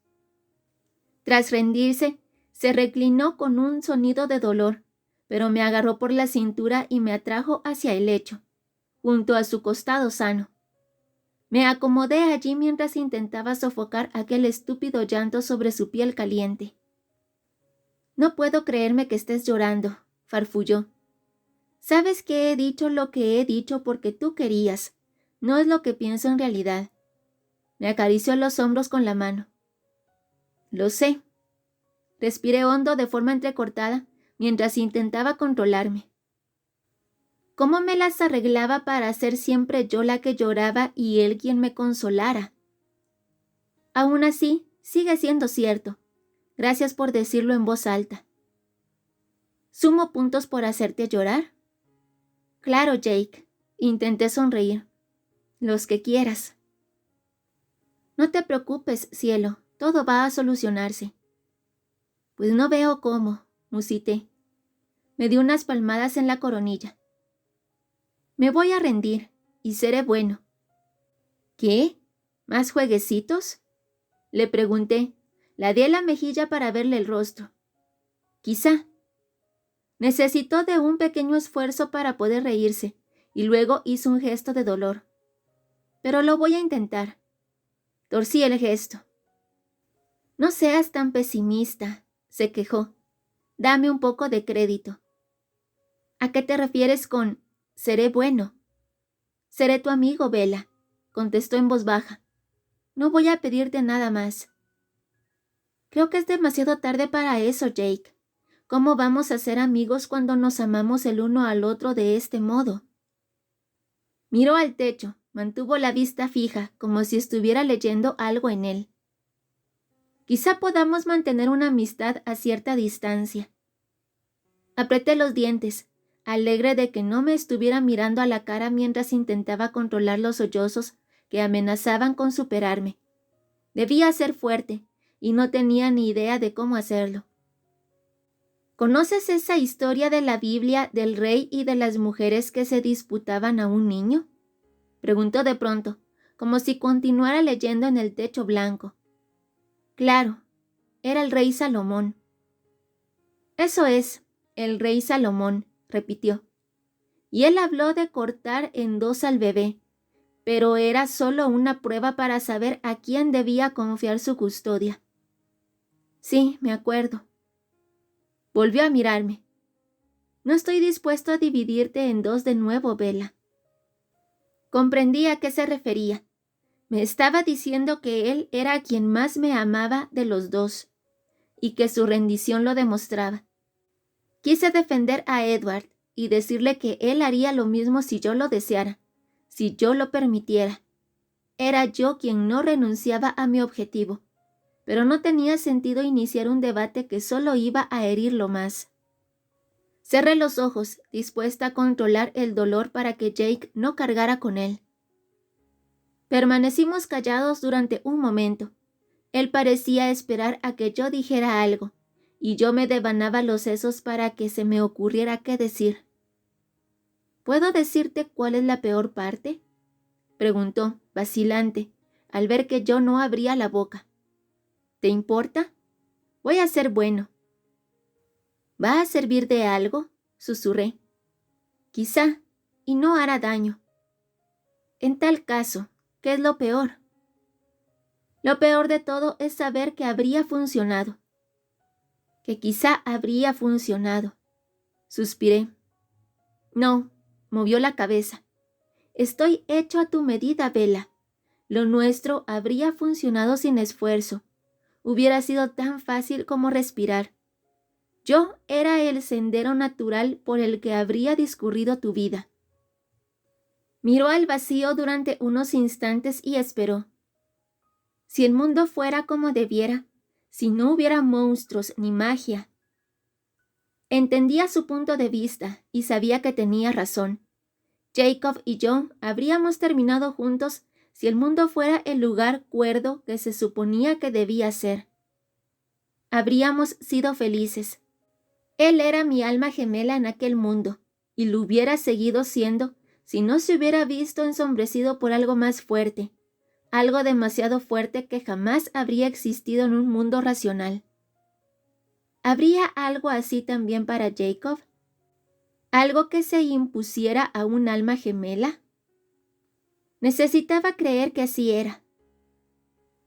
Tras rendirse, se reclinó con un sonido de dolor, pero me agarró por la cintura y me atrajo hacia el lecho, junto a su costado sano. Me acomodé allí mientras intentaba sofocar aquel estúpido llanto sobre su piel caliente. No puedo creerme que estés llorando, farfulló. Sabes que he dicho lo que he dicho porque tú querías. No es lo que pienso en realidad. Me acarició los hombros con la mano. Lo sé. Respiré hondo de forma entrecortada mientras intentaba controlarme. ¿Cómo me las arreglaba para ser siempre yo la que lloraba y él quien me consolara? Aún así, sigue siendo cierto. Gracias por decirlo en voz alta. ¿Sumo puntos por hacerte llorar? Claro, Jake. Intenté sonreír. Los que quieras. No te preocupes, cielo. Todo va a solucionarse. Pues no veo cómo, musité. Me dio unas palmadas en la coronilla. Me voy a rendir, y seré bueno. ¿Qué? ¿Más jueguecitos? Le pregunté. La di a la mejilla para verle el rostro. Quizá. Necesitó de un pequeño esfuerzo para poder reírse, y luego hizo un gesto de dolor. Pero lo voy a intentar. Torcí el gesto. No seas tan pesimista, se quejó. Dame un poco de crédito. ¿A qué te refieres con seré bueno? Seré tu amigo, Bella, contestó en voz baja. No voy a pedirte nada más. Creo que es demasiado tarde para eso, Jake. ¿Cómo vamos a ser amigos cuando nos amamos el uno al otro de este modo? Miró al techo, mantuvo la vista fija, como si estuviera leyendo algo en él. Quizá podamos mantener una amistad a cierta distancia. Apreté los dientes, alegre de que no me estuviera mirando a la cara mientras intentaba controlar los sollozos que amenazaban con superarme. Debía ser fuerte, y no tenía ni idea de cómo hacerlo. ¿Conoces esa historia de la Biblia del rey y de las mujeres que se disputaban a un niño? Preguntó de pronto, como si continuara leyendo en el techo blanco. Claro, era el rey Salomón. Eso es, el rey Salomón, repitió. Y él habló de cortar en dos al bebé, pero era solo una prueba para saber a quién debía confiar su custodia. Sí, me acuerdo. Volvió a mirarme. No estoy dispuesto a dividirte en dos de nuevo, Bella. Comprendí a qué se refería. Me estaba diciendo que él era quien más me amaba de los dos, y que su rendición lo demostraba. Quise defender a Edward y decirle que él haría lo mismo si yo lo deseara, si yo lo permitiera. Era yo quien no renunciaba a mi objetivo, pero no tenía sentido iniciar un debate que solo iba a herirlo más. Cerré los ojos, dispuesta a controlar el dolor para que Jake no cargara con él. Permanecimos callados durante un momento. Él parecía esperar a que yo dijera algo, y yo me devanaba los sesos para que se me ocurriera qué decir. ¿Puedo decirte cuál es la peor parte?, preguntó, vacilante, al ver que yo no abría la boca. ¿Te importa? Voy a ser bueno. ¿Va a servir de algo?, susurré. Quizá, y no hará daño. En tal caso, ¿qué es lo peor? Lo peor de todo es saber que habría funcionado. Que quizá habría funcionado. Suspiré. No, movió la cabeza. Estoy hecho a tu medida, Bella. Lo nuestro habría funcionado sin esfuerzo. Hubiera sido tan fácil como respirar. Yo era el sendero natural por el que habría discurrido tu vida. Miró al vacío durante unos instantes y esperó. Si el mundo fuera como debiera, si no hubiera monstruos ni magia. Entendía su punto de vista y sabía que tenía razón. Jacob y yo habríamos terminado juntos si el mundo fuera el lugar cuerdo que se suponía que debía ser. Habríamos sido felices. Él era mi alma gemela en aquel mundo, y lo hubiera seguido siendo si no se hubiera visto ensombrecido por algo más fuerte, algo demasiado fuerte que jamás habría existido en un mundo racional. ¿Habría algo así también para Jacob? ¿Algo que se impusiera a un alma gemela? Necesitaba creer que así era.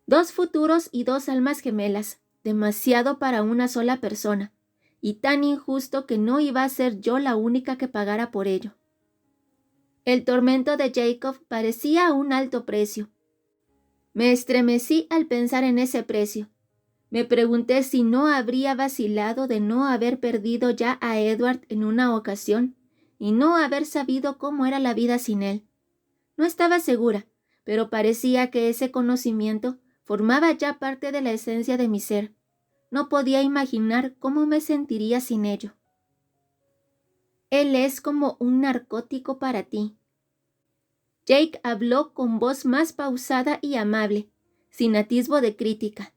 Dos futuros y dos almas gemelas, demasiado para una sola persona, y tan injusto que no iba a ser yo la única que pagara por ello. El tormento de Jacob parecía a un alto precio. Me estremecí al pensar en ese precio. Me pregunté si no habría vacilado de no haber perdido ya a Edward en una ocasión y no haber sabido cómo era la vida sin él. No estaba segura, pero parecía que ese conocimiento formaba ya parte de la esencia de mi ser. No podía imaginar cómo me sentiría sin ello. Él es como un narcótico para ti. Jake habló con voz más pausada y amable, sin atisbo de crítica.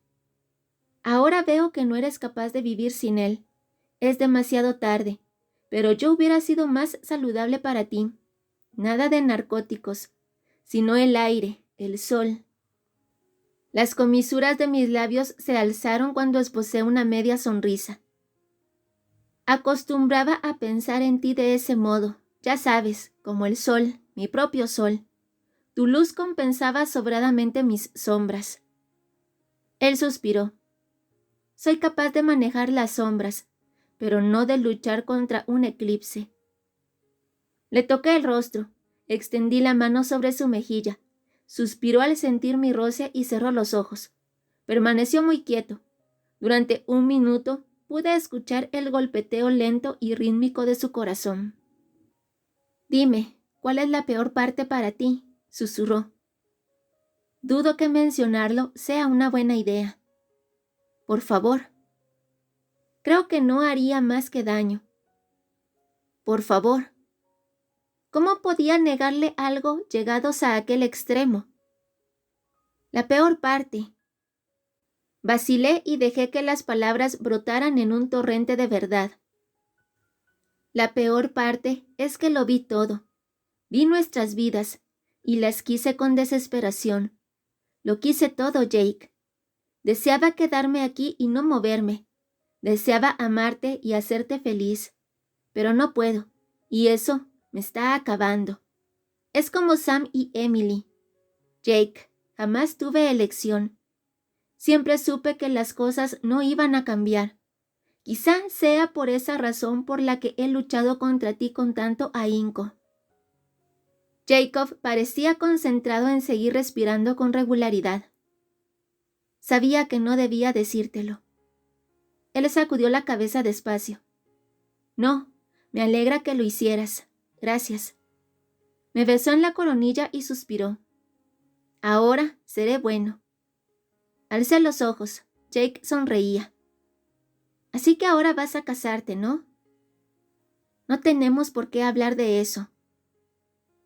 Ahora veo que no eres capaz de vivir sin él. Es demasiado tarde, pero yo hubiera sido más saludable para ti. Nada de narcóticos, sino el aire, el sol. Las comisuras de mis labios se alzaron cuando esbocé una media sonrisa. Acostumbraba a pensar en ti de ese modo, ya sabes, como el sol, mi propio sol. Tu luz compensaba sobradamente mis sombras. Él suspiró. Soy capaz de manejar las sombras, pero no de luchar contra un eclipse. Le toqué el rostro, extendí la mano sobre su mejilla. Suspiró al sentir mi roce y cerró los ojos. Permaneció muy quieto. Durante un minuto pude escuchar el golpeteo lento y rítmico de su corazón. Dime, ¿cuál es la peor parte para ti?, susurró. Dudo que mencionarlo sea una buena idea. Por favor. Creo que no haría más que daño. Por favor. ¿Cómo podía negarle algo llegados a aquel extremo? La peor parte. Vacilé y dejé que las palabras brotaran en un torrente de verdad. La peor parte es que lo vi todo. Vi nuestras vidas y las quise con desesperación. Lo quise todo, Jake. Deseaba quedarme aquí y no moverme. Deseaba amarte y hacerte feliz. Pero no puedo, y eso me está acabando. Es como Sam y Emily. Jake, jamás tuve elección. Siempre supe que las cosas no iban a cambiar. Quizá sea por esa razón por la que he luchado contra ti con tanto ahínco. Jacob parecía concentrado en seguir respirando con regularidad. Sabía que no debía decírtelo. Él sacudió la cabeza despacio. No, me alegra que lo hicieras. Gracias. Me besó en la coronilla y suspiró. Ahora seré bueno. Alcé los ojos. Jake sonreía. Así que ahora vas a casarte, ¿no? No tenemos por qué hablar de eso.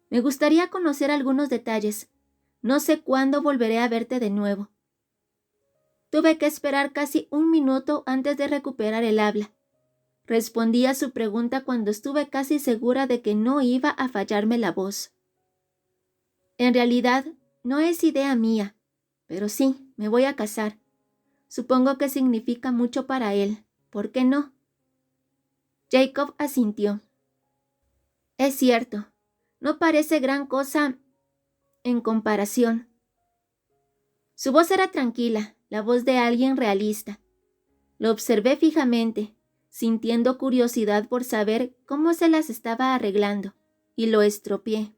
Me gustaría conocer algunos detalles. No sé cuándo volveré a verte de nuevo. Tuve que esperar casi un minuto antes de recuperar el habla. Respondí a su pregunta cuando estuve casi segura de que no iba a fallarme la voz. En realidad, no es idea mía, pero sí, me voy a casar. Supongo que significa mucho para él. ¿Por qué no? Jacob asintió. Es cierto, no parece gran cosa en comparación. Su voz era tranquila, la voz de alguien realista. Lo observé fijamente, sintiendo curiosidad por saber cómo se las estaba arreglando, y lo estropeé.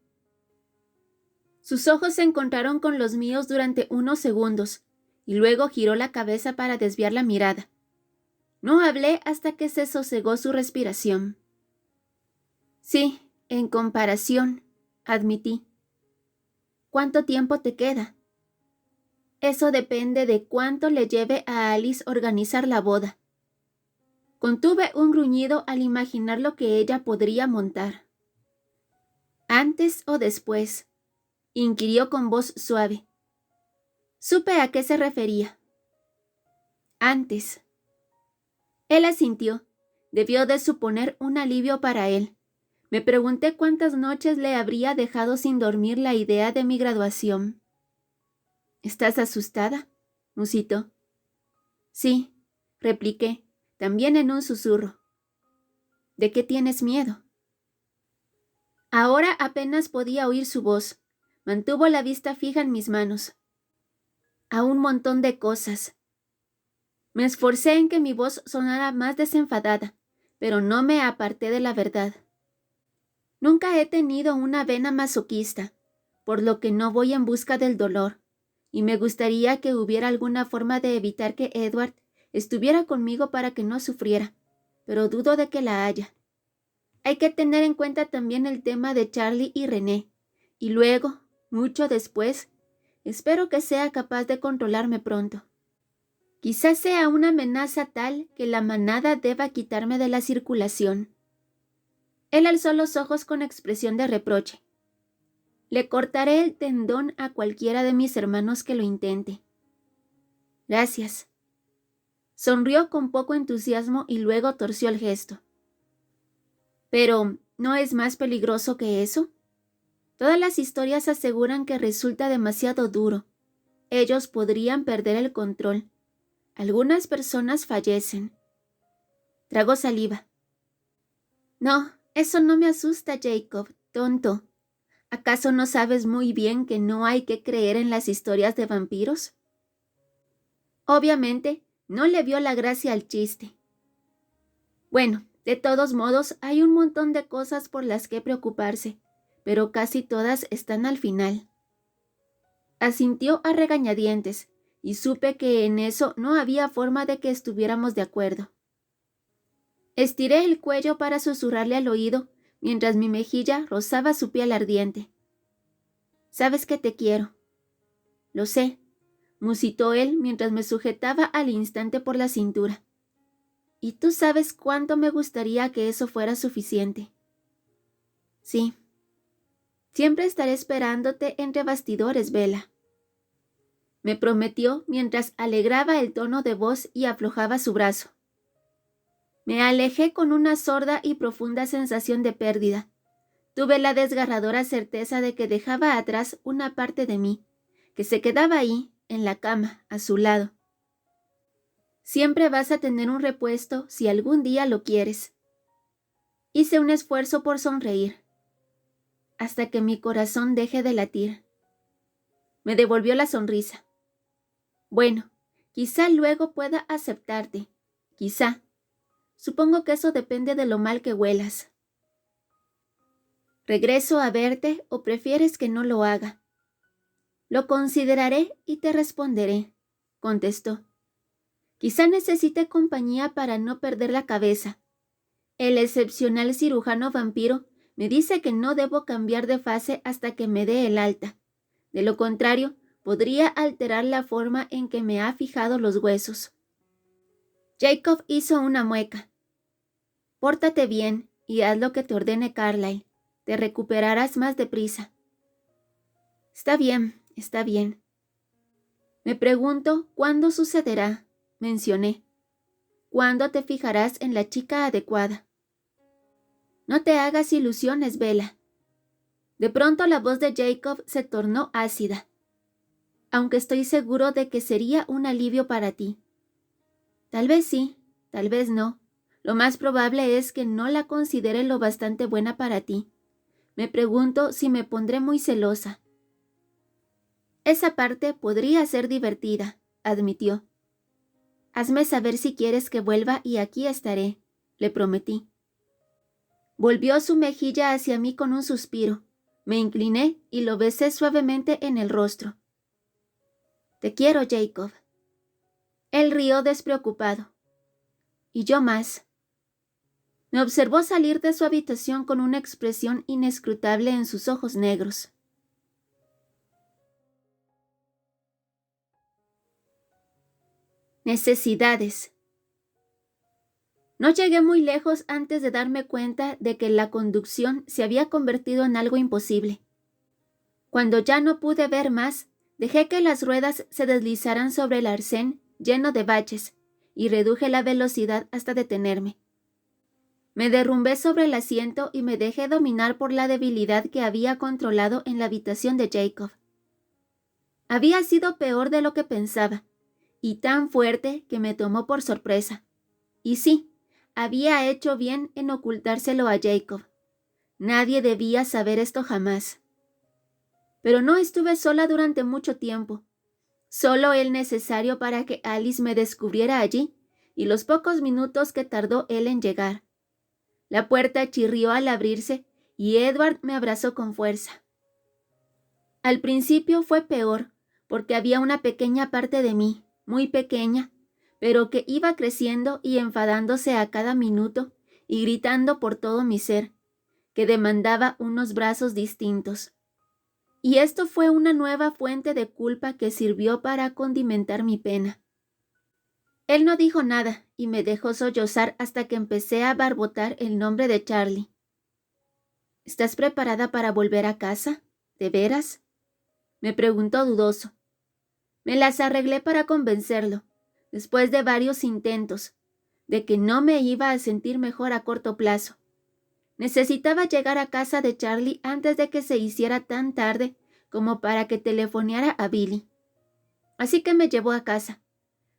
Sus ojos se encontraron con los míos durante unos segundos, y luego giró la cabeza para desviar la mirada. No hablé hasta que se sosegó su respiración. Sí, en comparación, admití. ¿Cuánto tiempo te queda? Eso depende de cuánto le lleve a Alice organizar la boda. Contuve un gruñido al imaginar lo que ella podría montar. ¿Antes o después?, inquirió con voz suave. Supe a qué se refería. Antes. Él asintió. Debió de suponer un alivio para él. Me pregunté cuántas noches le habría dejado sin dormir la idea de mi graduación. ¿Estás asustada?, musitó. Sí, repliqué, también en un susurro. ¿De qué tienes miedo? Ahora apenas podía oír su voz. Mantuvo la vista fija en mis manos. A un montón de cosas. Me esforcé en que mi voz sonara más desenfadada, pero no me aparté de la verdad. Nunca he tenido una vena masoquista, por lo que no voy en busca del dolor. y me gustaría que hubiera alguna forma de evitar que Edward estuviera conmigo para que no sufriera, pero dudo de que la haya. Hay que tener en cuenta también el tema de Charlie y René, y luego, mucho después, espero que sea capaz de controlarme pronto. Quizás sea una amenaza tal que la manada deba quitarme de la circulación. Él alzó los ojos con expresión de reproche. Le cortaré el tendón a cualquiera de mis hermanos que lo intente. Gracias. Sonrió con poco entusiasmo y luego torció el gesto. Pero, ¿no es más peligroso que eso? Todas las historias aseguran que resulta demasiado duro. Ellos podrían perder el control. Algunas personas fallecen. Tragó saliva. No, eso no me asusta, Jacob, tonto. ¿Acaso no sabes muy bien que no hay que creer en las historias de vampiros? Obviamente, no le vio la gracia al chiste. Bueno, de todos modos, hay un montón de cosas por las que preocuparse, pero casi todas están al final. Asintió a regañadientes, y supe que en eso no había forma de que estuviéramos de acuerdo. Estiré el cuello para susurrarle al oído, mientras mi mejilla rozaba su piel ardiente. «Sabes que te quiero». «Lo sé», musitó él mientras me sujetaba al instante por la cintura. «Y tú sabes cuánto me gustaría que eso fuera suficiente». «Sí. Siempre estaré esperándote entre bastidores, Bella», me prometió mientras alegraba el tono de voz y aflojaba su brazo. Me alejé con una sorda y profunda sensación de pérdida. Tuve la desgarradora certeza de que dejaba atrás una parte de mí, que se quedaba ahí, en la cama, a su lado. Siempre vas a tener un repuesto si algún día lo quieres. Hice un esfuerzo por sonreír, hasta que mi corazón deje de latir. Me devolvió la sonrisa. Bueno, quizá luego pueda aceptarte. Quizá. Supongo que eso depende de lo mal que huelas. ¿Regreso a verte o prefieres que no lo haga? Lo consideraré y te responderé, contestó. Quizá necesite compañía para no perder la cabeza. El excepcional cirujano vampiro me dice que no debo cambiar de fase hasta que me dé el alta. De lo contrario, podría alterar la forma en que me ha fijado los huesos. Jacob hizo una mueca. Pórtate bien y haz lo que te ordene Carlyle. Te recuperarás más deprisa. Está bien, está bien. Me pregunto cuándo sucederá, mencioné. ¿Cuándo te fijarás en la chica adecuada? No te hagas ilusiones, Bella. De pronto la voz de Jacob se tornó ácida. Aunque estoy seguro de que sería un alivio para ti. Tal vez sí, tal vez no. Lo más probable es que no la considere lo bastante buena para ti. Me pregunto si me pondré muy celosa. Esa parte podría ser divertida, admitió. Hazme saber si quieres que vuelva y aquí estaré, le prometí. Volvió su mejilla hacia mí con un suspiro. Me incliné y lo besé suavemente en el rostro. Te quiero, Jacob. Él rió despreocupado. Y yo más. Me observó salir de su habitación con una expresión inescrutable en sus ojos negros. Necesidades. No llegué muy lejos antes de darme cuenta de que la conducción se había convertido en algo imposible. Cuando ya no pude ver más, dejé que las ruedas se deslizaran sobre el arcén lleno de baches y reduje la velocidad hasta detenerme. Me derrumbé sobre el asiento y me dejé dominar por la debilidad que había controlado en la habitación de Jacob. Había sido peor de lo que pensaba, y tan fuerte que me tomó por sorpresa. Y sí, había hecho bien en ocultárselo a Jacob. Nadie debía saber esto jamás. Pero no estuve sola durante mucho tiempo. Solo el necesario para que Alice me descubriera allí y los pocos minutos que tardó él en llegar. La puerta chirrió al abrirse y Edward me abrazó con fuerza. Al principio fue peor, porque había una pequeña parte de mí, muy pequeña, pero que iba creciendo y enfadándose a cada minuto y gritando por todo mi ser, que demandaba unos brazos distintos. Y esto fue una nueva fuente de culpa que sirvió para condimentar mi pena. Él no dijo nada y me dejó sollozar hasta que empecé a barbotar el nombre de Charlie. ¿Estás preparada para volver a casa? ¿De veras? Me preguntó dudoso. Me las arreglé para convencerlo, después de varios intentos, de que no me iba a sentir mejor a corto plazo. Necesitaba llegar a casa de Charlie antes de que se hiciera tan tarde como para que telefoneara a Billy. Así que me llevó a casa,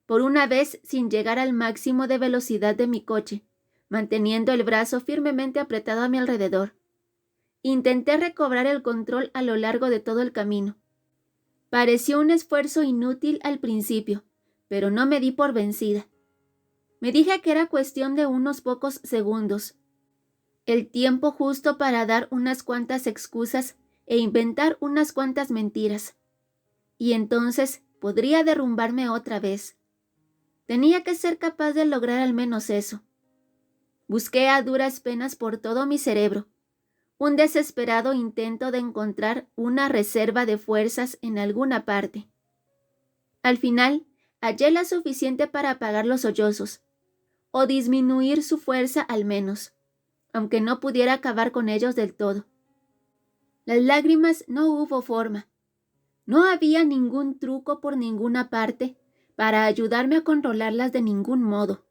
por una vez sin llegar al máximo de velocidad de mi coche, manteniendo el brazo firmemente apretado a mi alrededor. Intenté recobrar el control a lo largo de todo el camino. Pareció un esfuerzo inútil al principio, pero no me di por vencida. Me dije que era cuestión de unos pocos segundos, el tiempo justo para dar unas cuantas excusas e inventar unas cuantas mentiras. Y entonces podría derrumbarme otra vez. Tenía que ser capaz de lograr al menos eso. Busqué a duras penas por todo mi cerebro, un desesperado intento de encontrar una reserva de fuerzas en alguna parte. Al final, hallé la suficiente para apagar los sollozos, o disminuir su fuerza al menos, aunque no pudiera acabar con ellos del todo. Las lágrimas no hubo forma. No había ningún truco por ninguna parte para ayudarme a controlarlas de ningún modo.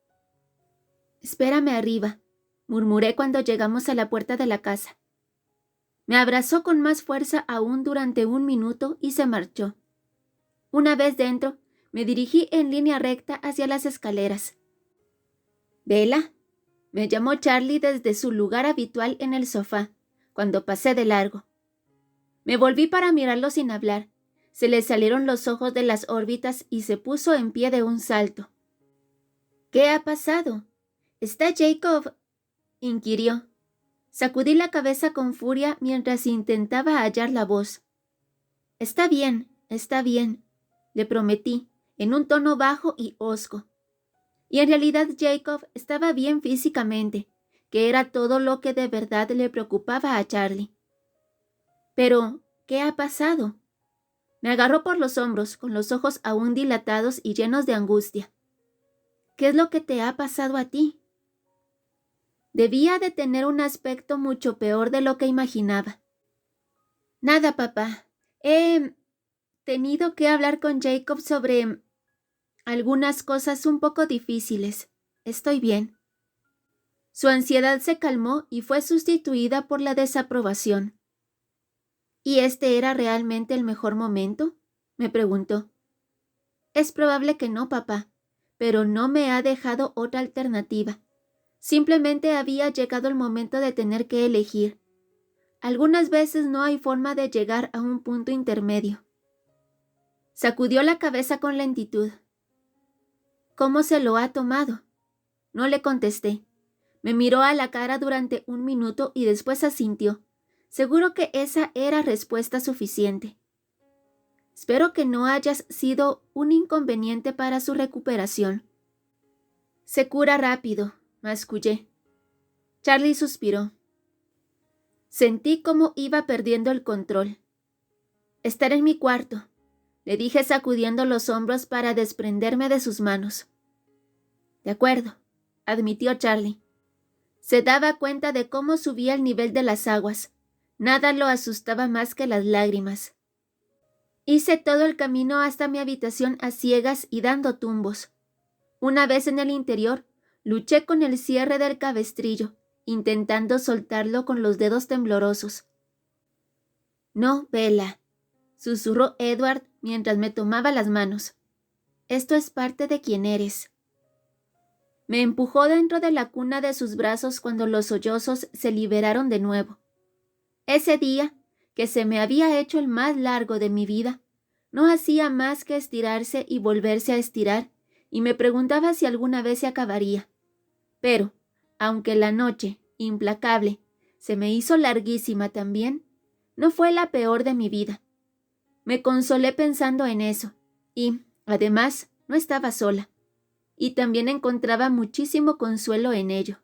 «Espérame arriba», murmuré cuando llegamos a la puerta de la casa. Me abrazó con más fuerza aún durante un minuto y se marchó. Una vez dentro, me dirigí en línea recta hacia las escaleras. «¿Bella?», me llamó Charlie desde su lugar habitual en el sofá, cuando pasé de largo. Me volví para mirarlo sin hablar. Se le salieron los ojos de las órbitas y se puso en pie de un salto. «¿Qué ha pasado? ¿Está Jacob?», inquirió. Sacudí la cabeza con furia mientras intentaba hallar la voz. Está bien», le prometí, en un tono bajo y hosco. Y en realidad Jacob estaba bien físicamente, que era todo lo que de verdad le preocupaba a Charlie. «Pero, ¿qué ha pasado?». Me agarró por los hombros, con los ojos aún dilatados y llenos de angustia. «¿Qué es lo que te ha pasado a ti?». Debía de tener un aspecto mucho peor de lo que imaginaba. «Nada, papá. He tenido que hablar con Jacob sobre algunas cosas un poco difíciles. Estoy bien». Su ansiedad se calmó y fue sustituida por la desaprobación. «¿Y este era realmente el mejor momento?», me preguntó. «Es probable que no, papá, pero no me ha dejado otra alternativa. Simplemente había llegado el momento de tener que elegir. Algunas veces no hay forma de llegar a un punto intermedio». Sacudió la cabeza con lentitud. «¿Cómo se lo ha tomado?». No le contesté. Me miró a la cara durante un minuto y después asintió. Seguro que esa era respuesta suficiente. «Espero que no hayas sido un inconveniente para su recuperación». «Se cura rápido», mascullé. Charlie suspiró. Sentí cómo iba perdiendo el control. «Estaré en mi cuarto», le dije sacudiendo los hombros para desprenderme de sus manos. «De acuerdo», admitió Charlie. Se daba cuenta de cómo subía el nivel de las aguas. Nada lo asustaba más que las lágrimas. Hice todo el camino hasta mi habitación a ciegas y dando tumbos. Una vez en el interior, luché con el cierre del cabestrillo, intentando soltarlo con los dedos temblorosos. «No, Bella», susurró Edward mientras me tomaba las manos. «Esto es parte de quien eres». Me empujó dentro de la cuna de sus brazos cuando los sollozos se liberaron de nuevo. Ese día, que se me había hecho el más largo de mi vida, no hacía más que estirarse y volverse a estirar, y me preguntaba si alguna vez se acabaría. Pero, aunque la noche, implacable, se me hizo larguísima también, no fue la peor de mi vida. Me consolé pensando en eso, y, además, no estaba sola, y también encontraba muchísimo consuelo en ello.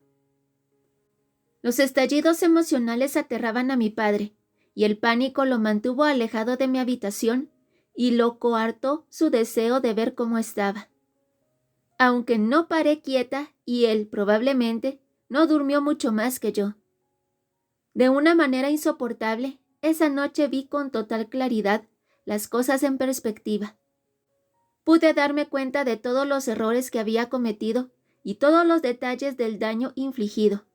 Los estallidos emocionales aterraban a mi padre, y el pánico lo mantuvo alejado de mi habitación y lo coartó su deseo de ver cómo estaba. Aunque no paré quieta y él, probablemente, no durmió mucho más que yo. De una manera insoportable, esa noche vi con total claridad las cosas en perspectiva. Pude darme cuenta de todos los errores que había cometido y todos los detalles del daño infligido,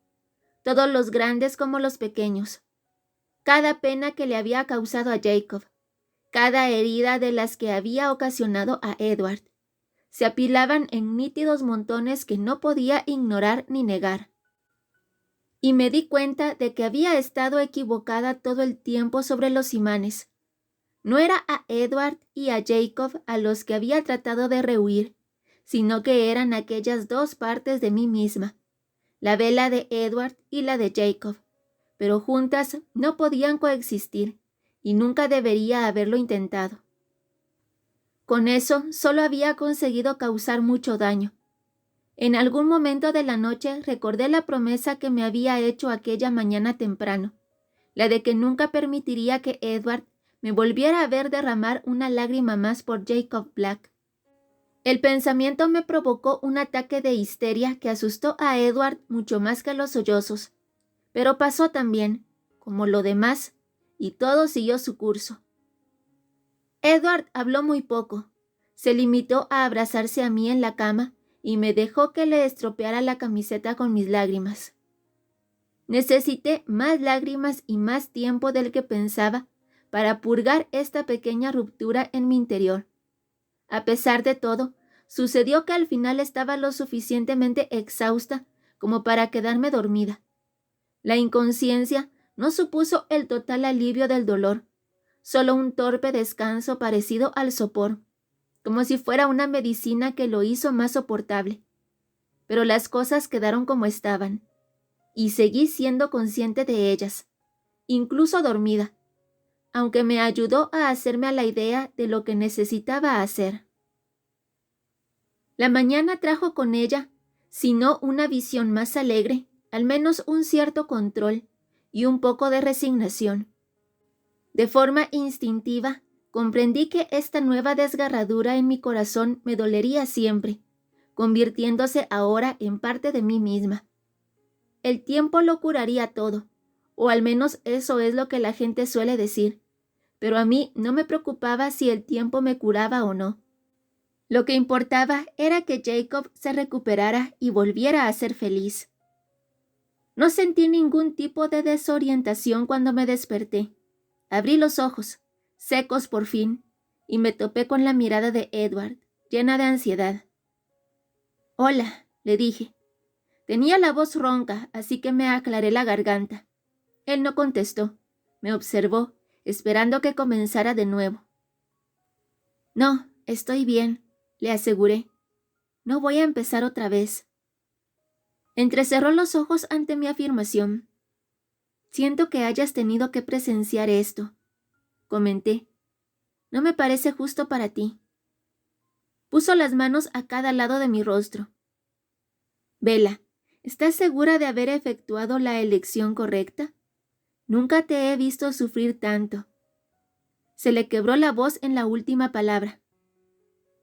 todos los grandes como los pequeños, cada pena que le había causado a Jacob, cada herida de las que había ocasionado a Edward, se apilaban en nítidos montones que no podía ignorar ni negar. Y me di cuenta de que había estado equivocada todo el tiempo sobre los imanes. No era a Edward y a Jacob a los que había tratado de rehuir, sino que eran aquellas dos partes de mí misma, la vela de Edward y la de Jacob, pero juntas no podían coexistir, y nunca debería haberlo intentado. Con eso solo había conseguido causar mucho daño. En algún momento de la noche recordé la promesa que me había hecho aquella mañana temprano, la de que nunca permitiría que Edward me volviera a ver derramar una lágrima más por Jacob Black. El pensamiento me provocó un ataque de histeria que asustó a Edward mucho más que los sollozos, pero pasó también, como lo demás, y todo siguió su curso. Edward habló muy poco. Se limitó a abrazarse a mí en la cama y me dejó que le estropeara la camiseta con mis lágrimas. Necesité más lágrimas y más tiempo del que pensaba para purgar esta pequeña ruptura en mi interior. A pesar de todo, sucedió que al final estaba lo suficientemente exhausta como para quedarme dormida. La inconsciencia no supuso el total alivio del dolor, solo un torpe descanso parecido al sopor, como si fuera una medicina que lo hizo más soportable. Pero las cosas quedaron como estaban, y seguí siendo consciente de ellas, incluso dormida, aunque me ayudó a hacerme a la idea de lo que necesitaba hacer. La mañana trajo con ella, si no una visión más alegre, al menos un cierto control y un poco de resignación. De forma instintiva, comprendí que esta nueva desgarradura en mi corazón me dolería siempre, convirtiéndose ahora en parte de mí misma. El tiempo lo curaría todo, o al menos eso es lo que la gente suele decir, pero a mí no me preocupaba si el tiempo me curaba o no. Lo que importaba era que Jacob se recuperara y volviera a ser feliz. No sentí ningún tipo de desorientación cuando me desperté. Abrí los ojos, secos por fin, y me topé con la mirada de Edward, llena de ansiedad. «Hola», le dije. Tenía la voz ronca, así que me aclaré la garganta. Él no contestó. Me observó, esperando que comenzara de nuevo. «No, estoy bien», le aseguré. «No voy a empezar otra vez». Entrecerró los ojos ante mi afirmación. «Siento que hayas tenido que presenciar esto», comenté. «No me parece justo para ti». Puso las manos a cada lado de mi rostro. «Bella, ¿estás segura de haber efectuado la elección correcta? Nunca te he visto sufrir tanto». Se le quebró la voz en la última palabra.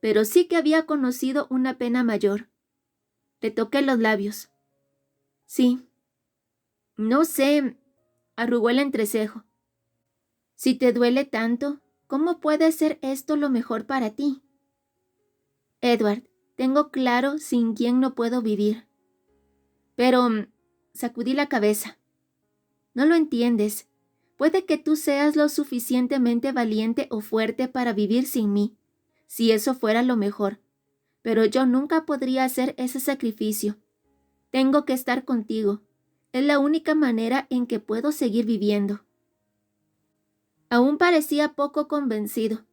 Pero sí que había conocido una pena mayor. Le toqué los labios. «Sí». «No sé», arrugó el entrecejo. «Si te duele tanto, ¿cómo puede ser esto lo mejor para ti?» «Edward, tengo claro sin quién no puedo vivir». «Pero...» sacudí la cabeza. «No lo entiendes. Puede que tú seas lo suficientemente valiente o fuerte para vivir sin mí, si eso fuera lo mejor. Pero yo nunca podría hacer ese sacrificio. Tengo que estar contigo. Es la única manera en que puedo seguir viviendo». Aún parecía poco convencido.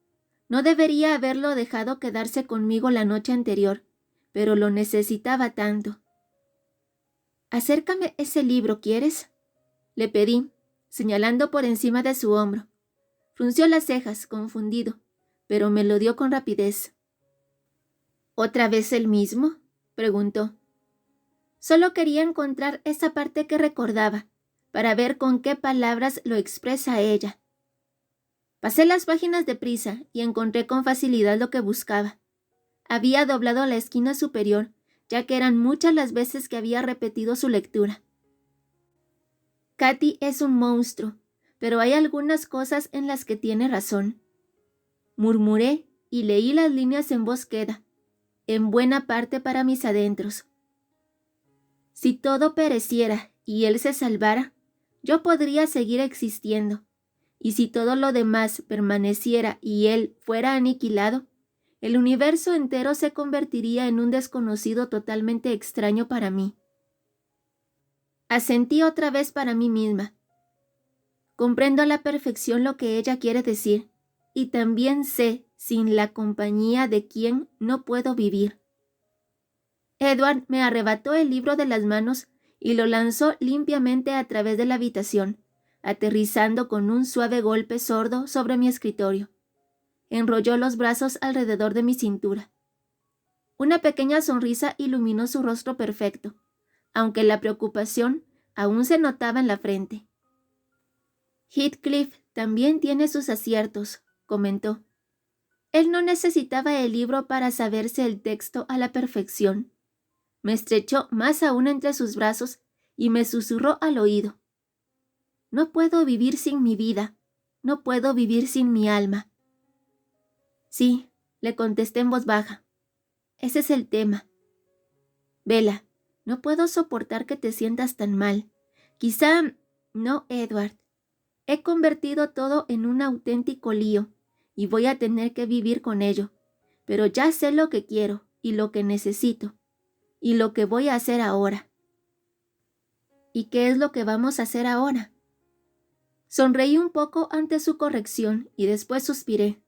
No debería haberlo dejado quedarse conmigo la noche anterior, pero lo necesitaba tanto. «Acércame ese libro, ¿quieres?», le pedí, señalando por encima de su hombro. Frunció las cejas, confundido, pero me lo dio con rapidez. ¿Otra vez el mismo?, preguntó. Solo quería encontrar esa parte que recordaba, para ver con qué palabras lo expresa ella. Pasé las páginas deprisa y encontré con facilidad lo que buscaba. Había doblado la esquina superior, ya que eran muchas las veces que había repetido su lectura. Katy es un monstruo, pero hay algunas cosas en las que tiene razón. Murmuré y leí las líneas en voz queda, en buena parte para mis adentros. Si todo pereciera y él se salvara, yo podría seguir existiendo, y si todo lo demás permaneciera y él fuera aniquilado, el universo entero se convertiría en un desconocido totalmente extraño para mí. Asentí otra vez para mí misma. Comprendo a la perfección lo que ella quiere decir, y también sé sin la compañía de quien no puedo vivir. Edward me arrebató el libro de las manos y lo lanzó limpiamente a través de la habitación, aterrizando con un suave golpe sordo sobre mi escritorio. Enrolló los brazos alrededor de mi cintura. Una pequeña sonrisa iluminó su rostro perfecto, aunque la preocupación aún se notaba en la frente. Heathcliff también tiene sus aciertos, comentó. Él no necesitaba el libro para saberse el texto a la perfección. Me estrechó más aún entre sus brazos y me susurró al oído. No puedo vivir sin mi vida, no puedo vivir sin mi alma. Sí, le contesté en voz baja. Ese es el tema. Bella, no puedo soportar que te sientas tan mal. Quizá no, Edward. He convertido todo en un auténtico lío y voy a tener que vivir con ello. Pero ya sé lo que quiero y lo que necesito y lo que voy a hacer ahora. ¿Y qué es lo que vamos a hacer ahora? Sonreí un poco ante su corrección y después suspiré.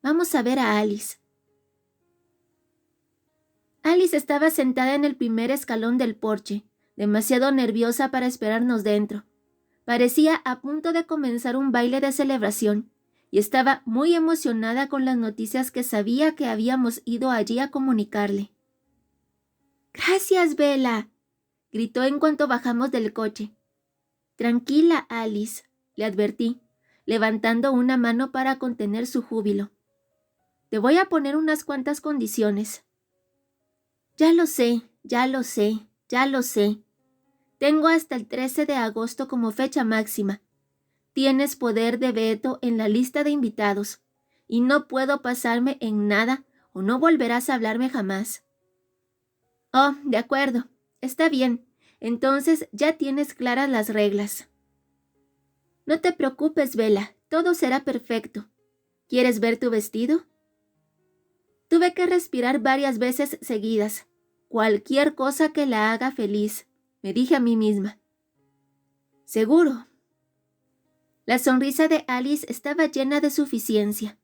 Vamos a ver a Alice. Alice estaba sentada en el primer escalón del porche, demasiado nerviosa para esperarnos dentro. Parecía a punto de comenzar un baile de celebración, y estaba muy emocionada con las noticias que sabía que habíamos ido allí a comunicarle. «¡Gracias, Bella!», gritó en cuanto bajamos del coche. «Tranquila, Alice», le advertí, levantando una mano para contener su júbilo. «Te voy a poner unas cuantas condiciones». «Ya lo sé, ya lo sé, ya lo sé. Tengo hasta el 13 de agosto como fecha máxima. Tienes poder de veto en la lista de invitados, y no puedo pasarme en nada o no volverás a hablarme jamás». «Oh, de acuerdo. Está bien. Entonces ya tienes claras las reglas». «No te preocupes, Bella. Todo será perfecto. ¿Quieres ver tu vestido?» Tuve que respirar varias veces seguidas. Cualquier cosa que la haga feliz, me dije a mí misma. «Seguro». La sonrisa de Alice estaba llena de suficiencia.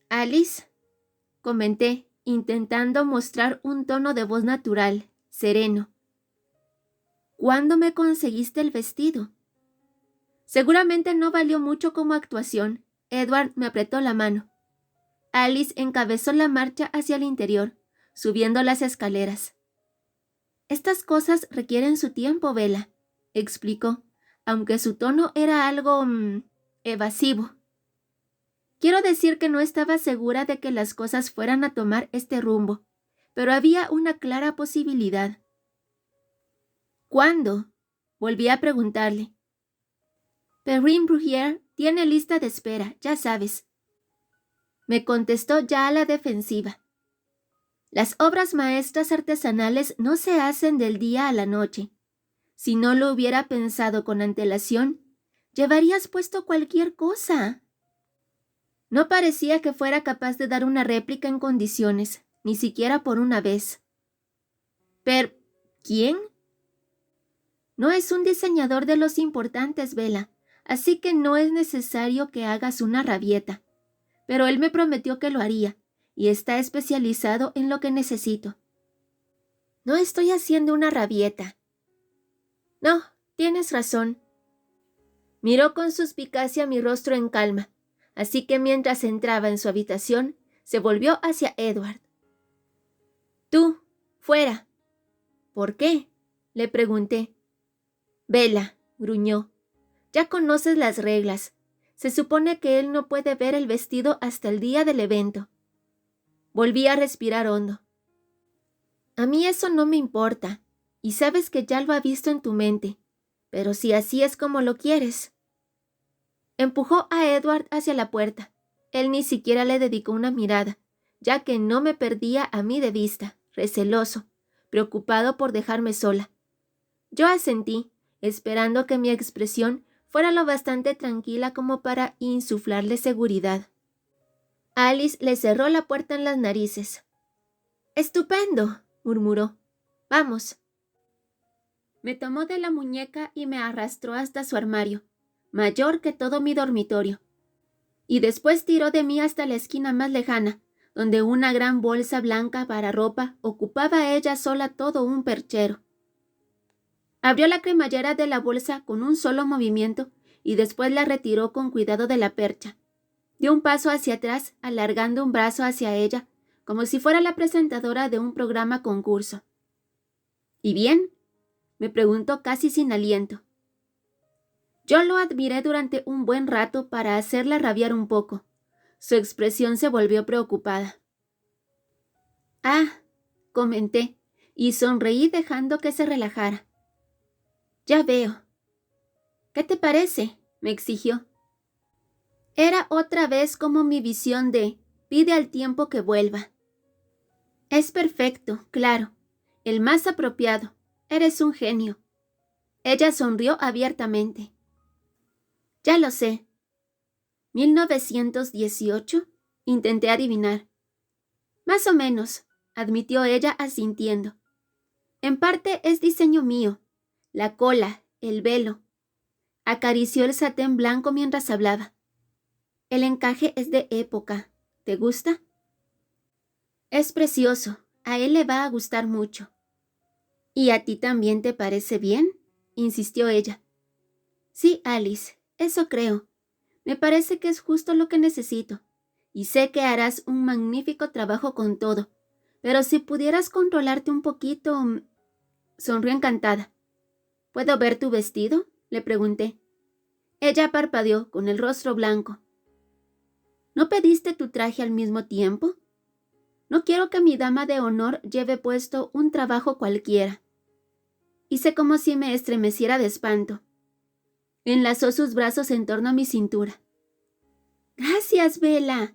Alice», comenté, intentando mostrar un tono de voz natural, sereno. «¿Cuándo me conseguiste el vestido?» Seguramente no valió mucho como actuación. Edward me apretó la mano. Alice encabezó la marcha hacia el interior, subiendo las escaleras. «Estas cosas requieren su tiempo, Bella», explicó, aunque su tono era algo evasivo. Quiero decir que no estaba segura de que las cosas fueran a tomar este rumbo, pero había una clara posibilidad. «¿Cuándo?», volví a preguntarle. «Perrine Brugier tiene lista de espera, ya sabes», me contestó ya a la defensiva. «Las obras maestras artesanales no se hacen del día a la noche. Si no lo hubiera pensado con antelación, llevarías puesto cualquier cosa». No parecía que fuera capaz de dar una réplica en condiciones, ni siquiera por una vez. ¿Quién? No es un diseñador de los importantes, Bella, así que no es necesario que hagas una rabieta. Pero él me prometió que lo haría, y está especializado en lo que necesito. No estoy haciendo una rabieta. No, tienes razón. Miró con suspicacia mi rostro en calma, así que mientras entraba en su habitación, se volvió hacia Edward. «Tú, fuera». «¿Por qué?», le pregunté. «Vela», gruñó. «Ya conoces las reglas. Se supone que él no puede ver el vestido hasta el día del evento». Volví a respirar hondo. «A mí eso no me importa, y sabes que ya lo ha visto en tu mente, pero si así es como lo quieres». Empujó a Edward hacia la puerta. Él ni siquiera le dedicó una mirada, ya que no me perdía a mí de vista, receloso, preocupado por dejarme sola. Yo asentí, esperando que mi expresión fuera lo bastante tranquila como para insuflarle seguridad. Alice le cerró la puerta en las narices. «Estupendo», murmuró. «Vamos». Me tomó de la muñeca y me arrastró hasta su armario, mayor que todo mi dormitorio, y después tiró de mí hasta la esquina más lejana, donde una gran bolsa blanca para ropa ocupaba ella sola todo un perchero. Abrió la cremallera de la bolsa con un solo movimiento y después la retiró con cuidado de la percha. Dio un paso hacia atrás, alargando un brazo hacia ella, como si fuera la presentadora de un programa concurso. «¿Y bien?», me preguntó casi sin aliento. Yo lo admiré durante un buen rato para hacerla rabiar un poco. Su expresión se volvió preocupada. «Ah», comenté, y sonreí dejando que se relajara. «Ya veo». «¿Qué te parece?», me exigió. Era otra vez como mi visión de «pide al tiempo que vuelva». «Es perfecto, claro, el más apropiado. Eres un genio». Ella sonrió abiertamente. «Ya lo sé». «¿1918?» Intenté adivinar. «Más o menos», admitió ella asintiendo. «En parte es diseño mío. La cola, el velo». Acarició el satén blanco mientras hablaba. «El encaje es de época. ¿Te gusta?» «Es precioso. A él le va a gustar mucho». «¿Y a ti también te parece bien?», insistió ella. «Sí, Alice, eso creo. Me parece que es justo lo que necesito. Y sé que harás un magnífico trabajo con todo. Pero si pudieras controlarte un poquito...». Sonrió encantada. «¿Puedo ver tu vestido?», le pregunté. Ella parpadeó con el rostro blanco. «¿No pediste tu traje al mismo tiempo? No quiero que mi dama de honor lleve puesto un trabajo cualquiera». Hice como si me estremeciera de espanto. Enlazó sus brazos en torno a mi cintura. «Gracias, Bella».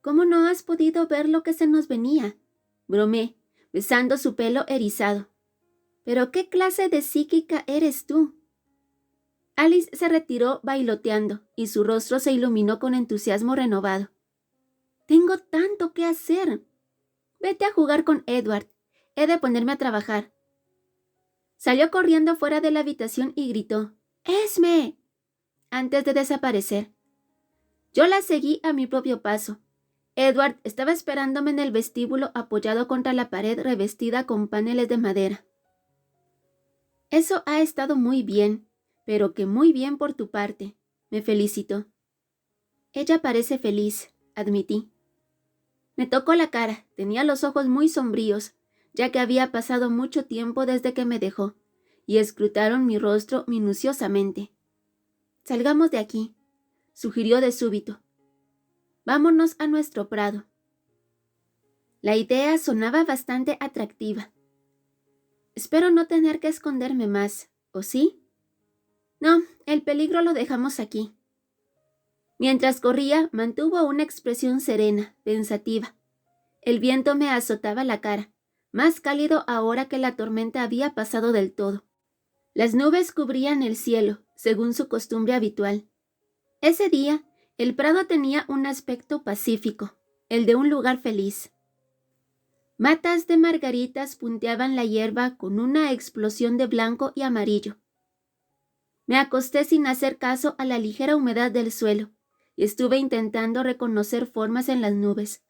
«¿Cómo no has podido ver lo que se nos venía?», bromé, besando su pelo erizado. «¿Pero qué clase de psíquica eres tú?». Alice se retiró bailoteando y su rostro se iluminó con entusiasmo renovado. «Tengo tanto que hacer. Vete a jugar con Edward. He de ponerme a trabajar». Salió corriendo fuera de la habitación y gritó: «¡Esme!», antes de desaparecer. Yo la seguí a mi propio paso. Edward estaba esperándome en el vestíbulo apoyado contra la pared revestida con paneles de madera. «Eso ha estado muy bien, pero que muy bien por tu parte», me felicitó. «Ella parece feliz», admití. Me tocó la cara, tenía los ojos muy sombríos, ya que había pasado mucho tiempo desde que me dejó, y escrutaron mi rostro minuciosamente. «Salgamos de aquí», sugirió de súbito. «Vámonos a nuestro prado». La idea sonaba bastante atractiva. «Espero no tener que esconderme más, ¿o sí?». «No, el peligro lo dejamos aquí». Mientras corría, mantuvo una expresión serena, pensativa. El viento me azotaba la cara, más cálido ahora que la tormenta había pasado del todo. Las nubes cubrían el cielo, según su costumbre habitual. Ese día, el prado tenía un aspecto pacífico, el de un lugar feliz. Matas de margaritas punteaban la hierba con una explosión de blanco y amarillo. Me acosté sin hacer caso a la ligera humedad del suelo y estuve intentando reconocer formas en las nubes.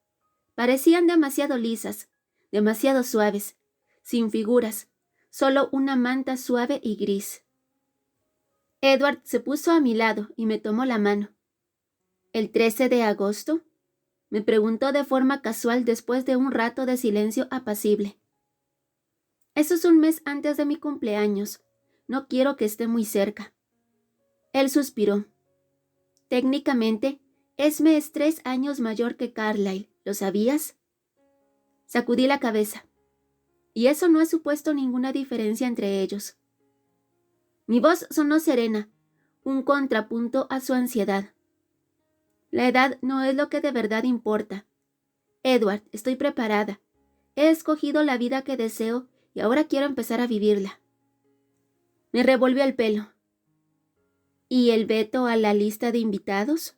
Parecían demasiado lisas, demasiado suaves, sin figuras, solo una manta suave y gris. Edward se puso a mi lado y me tomó la mano. ¿El 13 de agosto? Me preguntó de forma casual después de un rato de silencio apacible. Eso es un mes antes de mi cumpleaños. No quiero que esté muy cerca. Él suspiró. Técnicamente, Esme es 3 años mayor que Carlyle. ¿Lo sabías? Sacudí la cabeza. Y eso no ha supuesto ninguna diferencia entre ellos. Mi voz sonó serena, un contrapunto a su ansiedad. La edad no es lo que de verdad importa. Edward, estoy preparada. He escogido la vida que deseo y ahora quiero empezar a vivirla. Me revolvió el pelo. ¿Y el veto a la lista de invitados?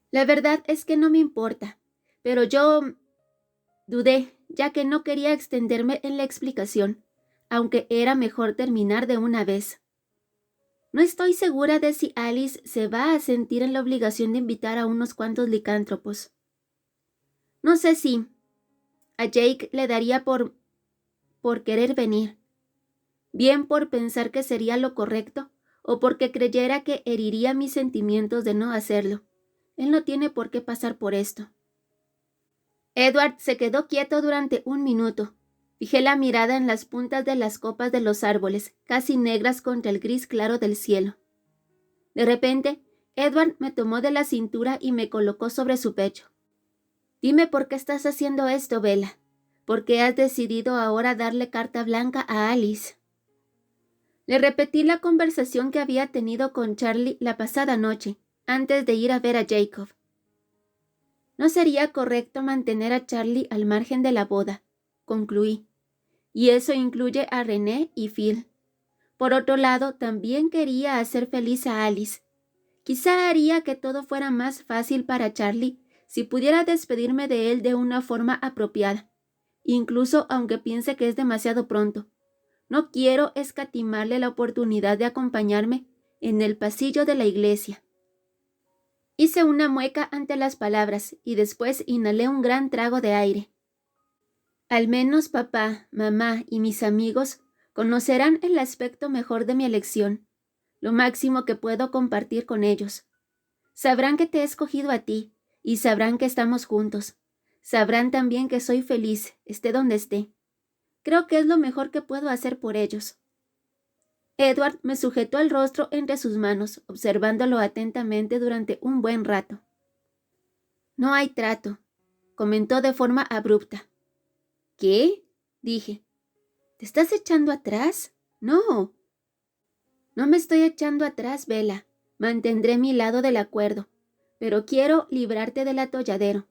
La verdad es que no me importa, pero yo dudé, ya que no quería extenderme en la explicación, aunque era mejor terminar de una vez. No estoy segura de si Alice se va a sentir en la obligación de invitar a unos cuantos licántropos. No sé si a Jake le daría por querer venir, bien por pensar que sería lo correcto o porque creyera que heriría mis sentimientos de no hacerlo. Él no tiene por qué pasar por esto. Edward se quedó quieto durante un minuto. Fijé la mirada en las puntas de las copas de los árboles, casi negras contra el gris claro del cielo. De repente, Edward me tomó de la cintura y me colocó sobre su pecho. Dime por qué estás haciendo esto, Bella. ¿Por qué has decidido ahora darle carta blanca a Alice? Le repetí la conversación que había tenido con Charlie la pasada noche, antes de ir a ver a Jacob. No sería correcto mantener a Charlie al margen de la boda, concluí, y eso incluye a René y Phil. Por otro lado, también quería hacer feliz a Alice. Quizá haría que todo fuera más fácil para Charlie si pudiera despedirme de él de una forma apropiada, incluso aunque piense que es demasiado pronto. No quiero escatimarle la oportunidad de acompañarme en el pasillo de la iglesia. Hice una mueca ante las palabras y después inhalé un gran trago de aire. Al menos papá, mamá y mis amigos conocerán el aspecto mejor de mi elección, lo máximo que puedo compartir con ellos. Sabrán que te he escogido a ti y sabrán que estamos juntos. Sabrán también que soy feliz, esté donde esté. Creo que es lo mejor que puedo hacer por ellos. Edward me sujetó el rostro entre sus manos, observándolo atentamente durante un buen rato. No hay trato, comentó de forma abrupta. ¿Qué? Dije. ¿Te estás echando atrás? No. No me estoy echando atrás, Bella. Mantendré mi lado del acuerdo, pero quiero librarte del atolladero.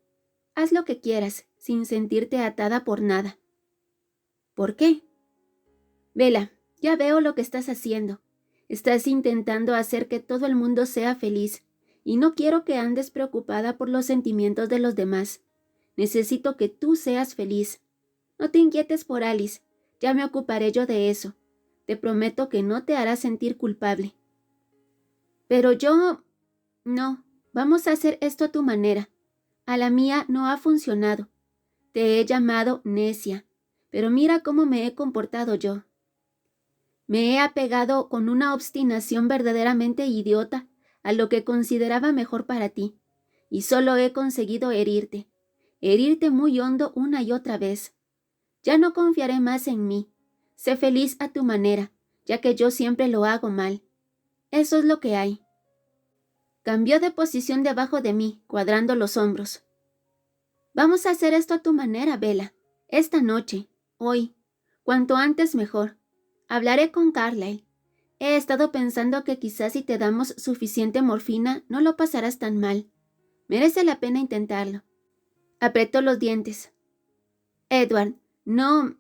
Haz lo que quieras, sin sentirte atada por nada. ¿Por qué? Bella, ya veo lo que estás haciendo. Estás intentando hacer que todo el mundo sea feliz, y no quiero que andes preocupada por los sentimientos de los demás. Necesito que tú seas feliz. No te inquietes por Alice, ya me ocuparé yo de eso. Te prometo que no te hará sentir culpable. Pero yo... No, vamos a hacer esto a tu manera. A la mía no ha funcionado. Te he llamado necia, pero mira cómo me he comportado yo. Me he apegado con una obstinación verdaderamente idiota a lo que consideraba mejor para ti, y solo he conseguido herirte muy hondo una y otra vez. Ya no confiaré más en mí. Sé feliz a tu manera, ya que yo siempre lo hago mal. Eso es lo que hay. Cambió de posición debajo de mí, cuadrando los hombros. Vamos a hacer esto a tu manera, Bella. Esta noche, hoy, cuanto antes mejor. Hablaré con Carlyle. He estado pensando que quizás si te damos suficiente morfina no lo pasarás tan mal. Merece la pena intentarlo. Apretó los dientes. Edward, no...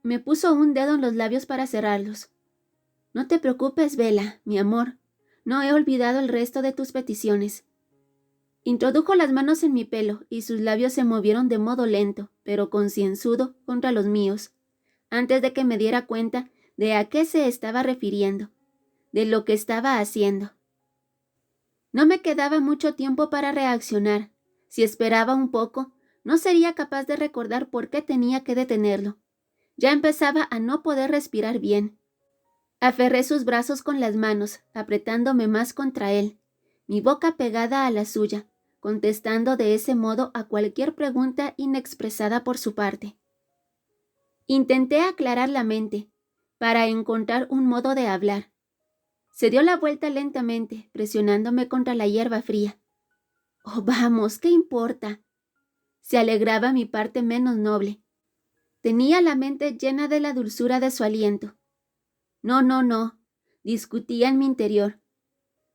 Me puso un dedo en los labios para cerrarlos. No te preocupes, Bella, mi amor. No he olvidado el resto de tus peticiones. Introdujo las manos en mi pelo y sus labios se movieron de modo lento, pero concienzudo, contra los míos, antes de que me diera cuenta de a qué se estaba refiriendo, de lo que estaba haciendo. No me quedaba mucho tiempo para reaccionar. Si esperaba un poco, no sería capaz de recordar por qué tenía que detenerlo. Ya empezaba a no poder respirar bien. Aferré sus brazos con las manos, apretándome más contra él, mi boca pegada a la suya, contestando de ese modo a cualquier pregunta inexpresada por su parte. Intenté aclarar la mente, para encontrar un modo de hablar. Se dio la vuelta lentamente, presionándome contra la hierba fría. «Oh, vamos, ¿qué importa?». Se alegraba mi parte menos noble. Tenía la mente llena de la dulzura de su aliento. No, discutía en mi interior.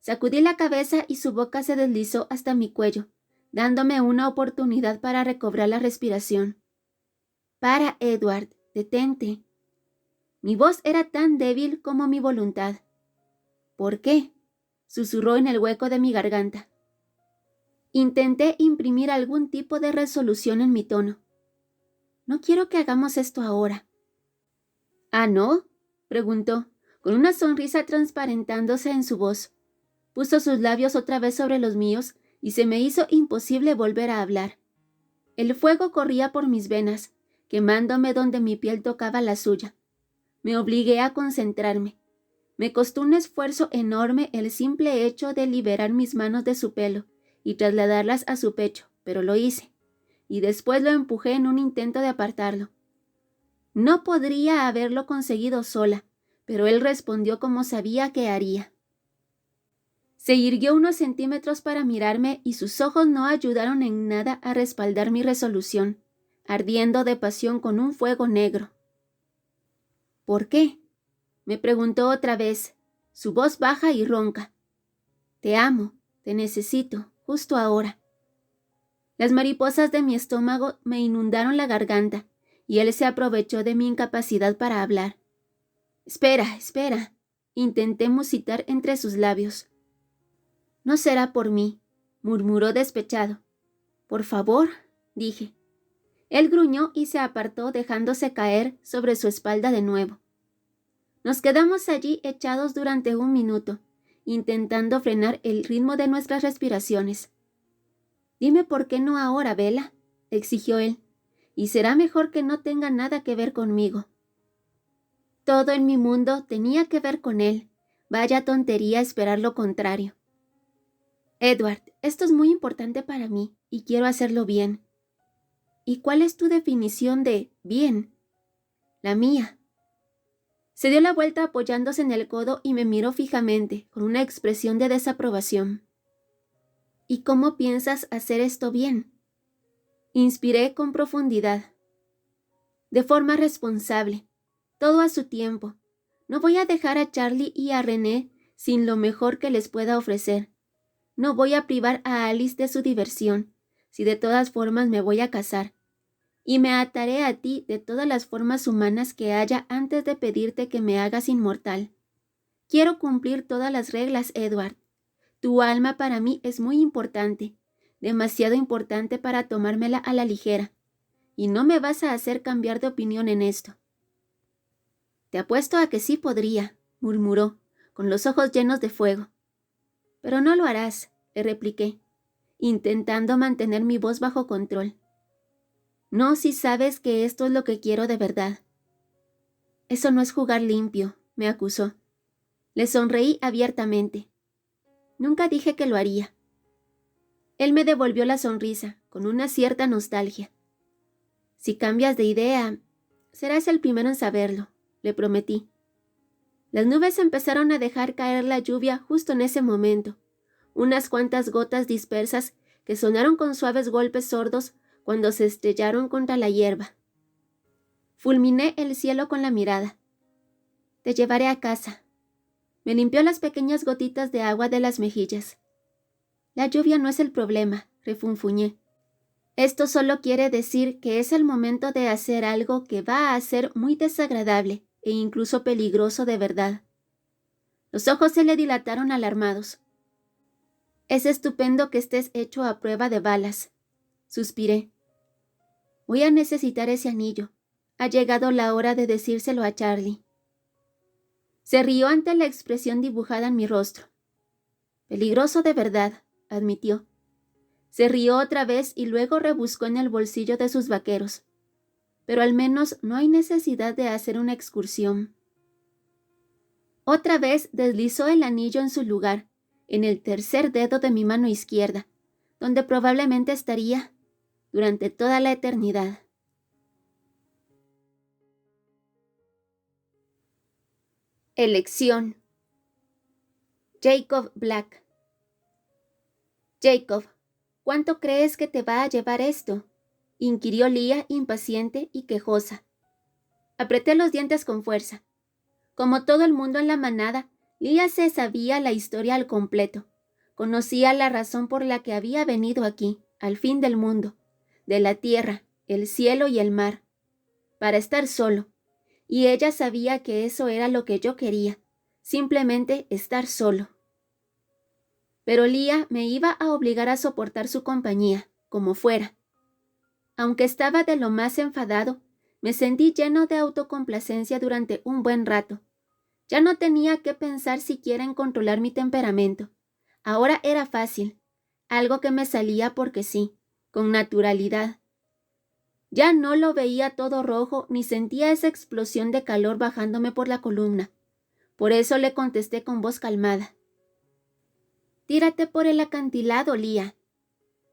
Sacudí la cabeza y su boca se deslizó hasta mi cuello, dándome una oportunidad para recobrar la respiración. «Para, Edward, detente». Mi voz era tan débil como mi voluntad. «¿Por qué?», susurró en el hueco de mi garganta. Intenté imprimir algún tipo de resolución en mi tono. «No quiero que hagamos esto ahora». «¿Ah, no?», preguntó, con una sonrisa transparentándose en su voz. Puso sus labios otra vez sobre los míos y se me hizo imposible volver a hablar. El fuego corría por mis venas, quemándome donde mi piel tocaba la suya. Me obligué a concentrarme. Me costó un esfuerzo enorme el simple hecho de liberar mis manos de su pelo y trasladarlas a su pecho, pero lo hice, y después lo empujé en un intento de apartarlo. No podría haberlo conseguido sola, pero él respondió como sabía que haría. Se irguió unos centímetros para mirarme y sus ojos no ayudaron en nada a respaldar mi resolución, ardiendo de pasión con un fuego negro. «¿Por qué?», me preguntó otra vez, su voz baja y ronca. «Te amo, te necesito, justo ahora». Las mariposas de mi estómago me inundaron la garganta, y él se aprovechó de mi incapacidad para hablar. Espera», intenté musitar entre sus labios. «No será por mí», murmuró despechado. «Por favor», dije. Él gruñó y se apartó dejándose caer sobre su espalda de nuevo. Nos quedamos allí echados durante un minuto, intentando frenar el ritmo de nuestras respiraciones. «Dime por qué no ahora, Bella», exigió él, «y será mejor que no tenga nada que ver conmigo». Todo en mi mundo tenía que ver con él. Vaya tontería esperar lo contrario. «Edward, esto es muy importante para mí y quiero hacerlo bien». «¿Y cuál es tu definición de bien?». «La mía». Se dio la vuelta apoyándose en el codo y me miró fijamente, con una expresión de desaprobación. «¿Y cómo piensas hacer esto bien?». Inspiré con profundidad. «De forma responsable, todo a su tiempo. No voy a dejar a Charlie y a René sin lo mejor que les pueda ofrecer. No voy a privar a Alice de su diversión, si de todas formas me voy a casar. Y me ataré a ti de todas las formas humanas que haya antes de pedirte que me hagas inmortal. Quiero cumplir todas las reglas, Edward. Tu alma para mí es muy importante, demasiado importante para tomármela a la ligera, y no me vas a hacer cambiar de opinión en esto». «Te apuesto a que sí podría», murmuró, con los ojos llenos de fuego. «Pero no lo harás», le repliqué, intentando mantener mi voz bajo control. «No, si sabes que esto es lo que quiero de verdad». «Eso no es jugar limpio», me acusó. Le sonreí abiertamente. Nunca dije que lo haría. Él me devolvió la sonrisa, con una cierta nostalgia. «Si cambias de idea, serás el primero en saberlo», le prometí. Las nubes empezaron a dejar caer la lluvia justo en ese momento, unas cuantas gotas dispersas que sonaron con suaves golpes sordos cuando se estrellaron contra la hierba. Fulminé el cielo con la mirada. «Te llevaré a casa». Me limpió las pequeñas gotitas de agua de las mejillas. «La lluvia no es el problema», refunfuñé. «Esto solo quiere decir que es el momento de hacer algo que va a ser muy desagradable e incluso peligroso de verdad». Los ojos se le dilataron alarmados. «Es estupendo que estés hecho a prueba de balas», suspiré. «Voy a necesitar ese anillo. Ha llegado la hora de decírselo a Charlie». Se rió ante la expresión dibujada en mi rostro. «Peligroso de verdad», admitió. Se rió otra vez y luego rebuscó en el bolsillo de sus vaqueros. «Pero al menos no hay necesidad de hacer una excursión». Otra vez deslizó el anillo en su lugar, en el tercer dedo de mi mano izquierda, donde probablemente estaría durante toda la eternidad. Elección. Jacob Black. Jacob, ¿cuánto crees que te va a llevar esto?, inquirió Leah, impaciente y quejosa. Apreté los dientes con fuerza. Como todo el mundo en la manada, Leah se sabía la historia al completo. Conocía la razón por la que había venido aquí, al fin del mundo, de la tierra, el cielo y el mar, para estar solo. Y ella sabía que eso era lo que yo quería, simplemente estar solo. Pero Leah me iba a obligar a soportar su compañía, como fuera. Aunque estaba de lo más enfadado, me sentí lleno de autocomplacencia durante un buen rato. Ya no tenía que pensar siquiera en controlar mi temperamento. Ahora era fácil, algo que me salía porque sí, con naturalidad. Ya no lo veía todo rojo ni sentía esa explosión de calor bajándome por la columna. Por eso le contesté con voz calmada. «Tírate por el acantilado, Leah»,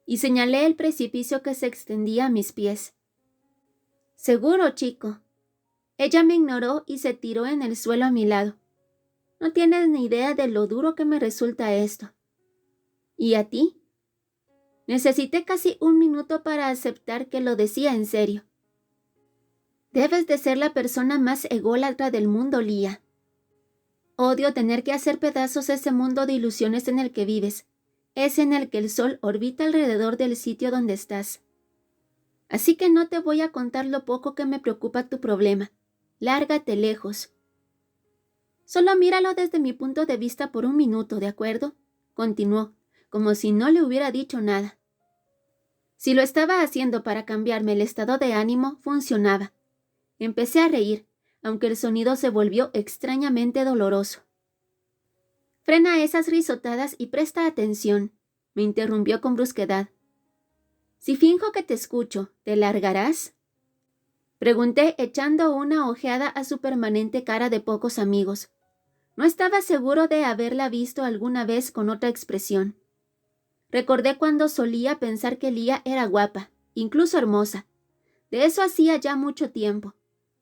y señalé el precipicio que se extendía a mis pies. «Seguro, chico». Ella me ignoró y se tiró en el suelo a mi lado. No tienes ni idea de lo duro que me resulta esto. ¿Y a ti? Necesité casi un minuto para aceptar que lo decía en serio. Debes de ser la persona más ególatra del mundo, Leah. Odio tener que hacer pedazos ese mundo de ilusiones en el que vives, ese en el que el sol orbita alrededor del sitio donde estás. Así que no te voy a contar lo poco que me preocupa tu problema. Lárgate lejos. Solo míralo desde mi punto de vista por un minuto, ¿de acuerdo?, continuó, como si no le hubiera dicho nada. Si lo estaba haciendo para cambiarme el estado de ánimo, funcionaba. Empecé a reír, aunque el sonido se volvió extrañamente doloroso. «Frena esas risotadas y presta atención», me interrumpió con brusquedad. «Si finjo que te escucho, ¿te largarás?», pregunté echando una ojeada a su permanente cara de pocos amigos. No estaba seguro de haberla visto alguna vez con otra expresión. Recordé cuando solía pensar que Leah era guapa, incluso hermosa. De eso hacía ya mucho tiempo.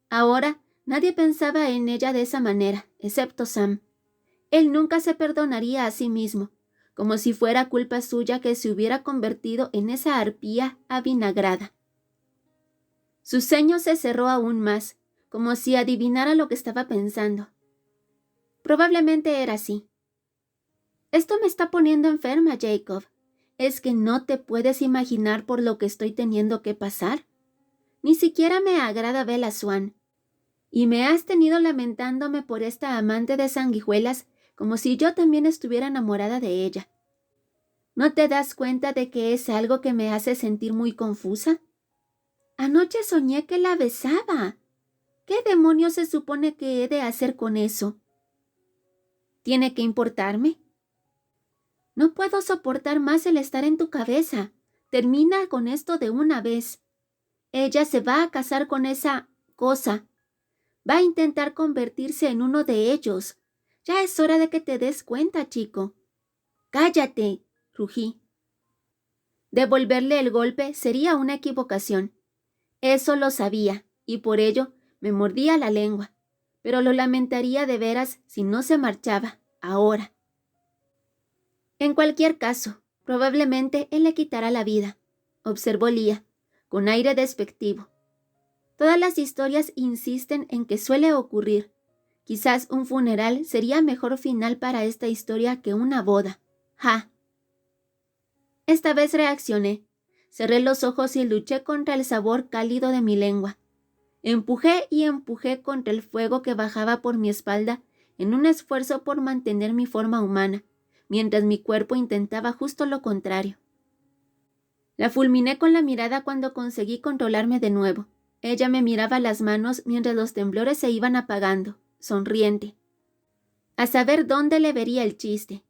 Ahora nadie pensaba en ella de esa manera, excepto Sam. Él nunca se perdonaría a sí mismo, como si fuera culpa suya que se hubiera convertido en esa arpía avinagrada. Su ceño se cerró aún más, como si adivinara lo que estaba pensando. Probablemente era así. «Esto me está poniendo enferma, Jacob. ¿Es que no te puedes imaginar por lo que estoy teniendo que pasar? Ni siquiera me agrada Bella Swan. Y me has tenido lamentándome por esta amante de sanguijuelas como si yo también estuviera enamorada de ella. ¿No te das cuenta de que es algo que me hace sentir muy confusa? Anoche soñé que la besaba. ¿Qué demonios se supone que he de hacer con eso? ¿Tiene que importarme? No puedo soportar más el estar en tu cabeza. Termina con esto de una vez. Ella se va a casar con esa cosa. Va a intentar convertirse en uno de ellos. Ya es hora de que te des cuenta, chico». «¡Cállate!», rugí. Devolverle el golpe sería una equivocación. Eso lo sabía, y por ello me mordía la lengua, pero lo lamentaría de veras si no se marchaba, ahora. «En cualquier caso, probablemente él le quitará la vida», observó Leah, con aire despectivo. «Todas las historias insisten en que suele ocurrir. Quizás un funeral sería mejor final para esta historia que una boda. ¡Ja!». Esta vez reaccioné. Cerré los ojos y luché contra el sabor cálido de mi lengua. Empujé y empujé contra el fuego que bajaba por mi espalda en un esfuerzo por mantener mi forma humana, mientras mi cuerpo intentaba justo lo contrario. La fulminé con la mirada cuando conseguí controlarme de nuevo. Ella me miraba las manos mientras los temblores se iban apagando, sonriente. A saber dónde le vería el chiste.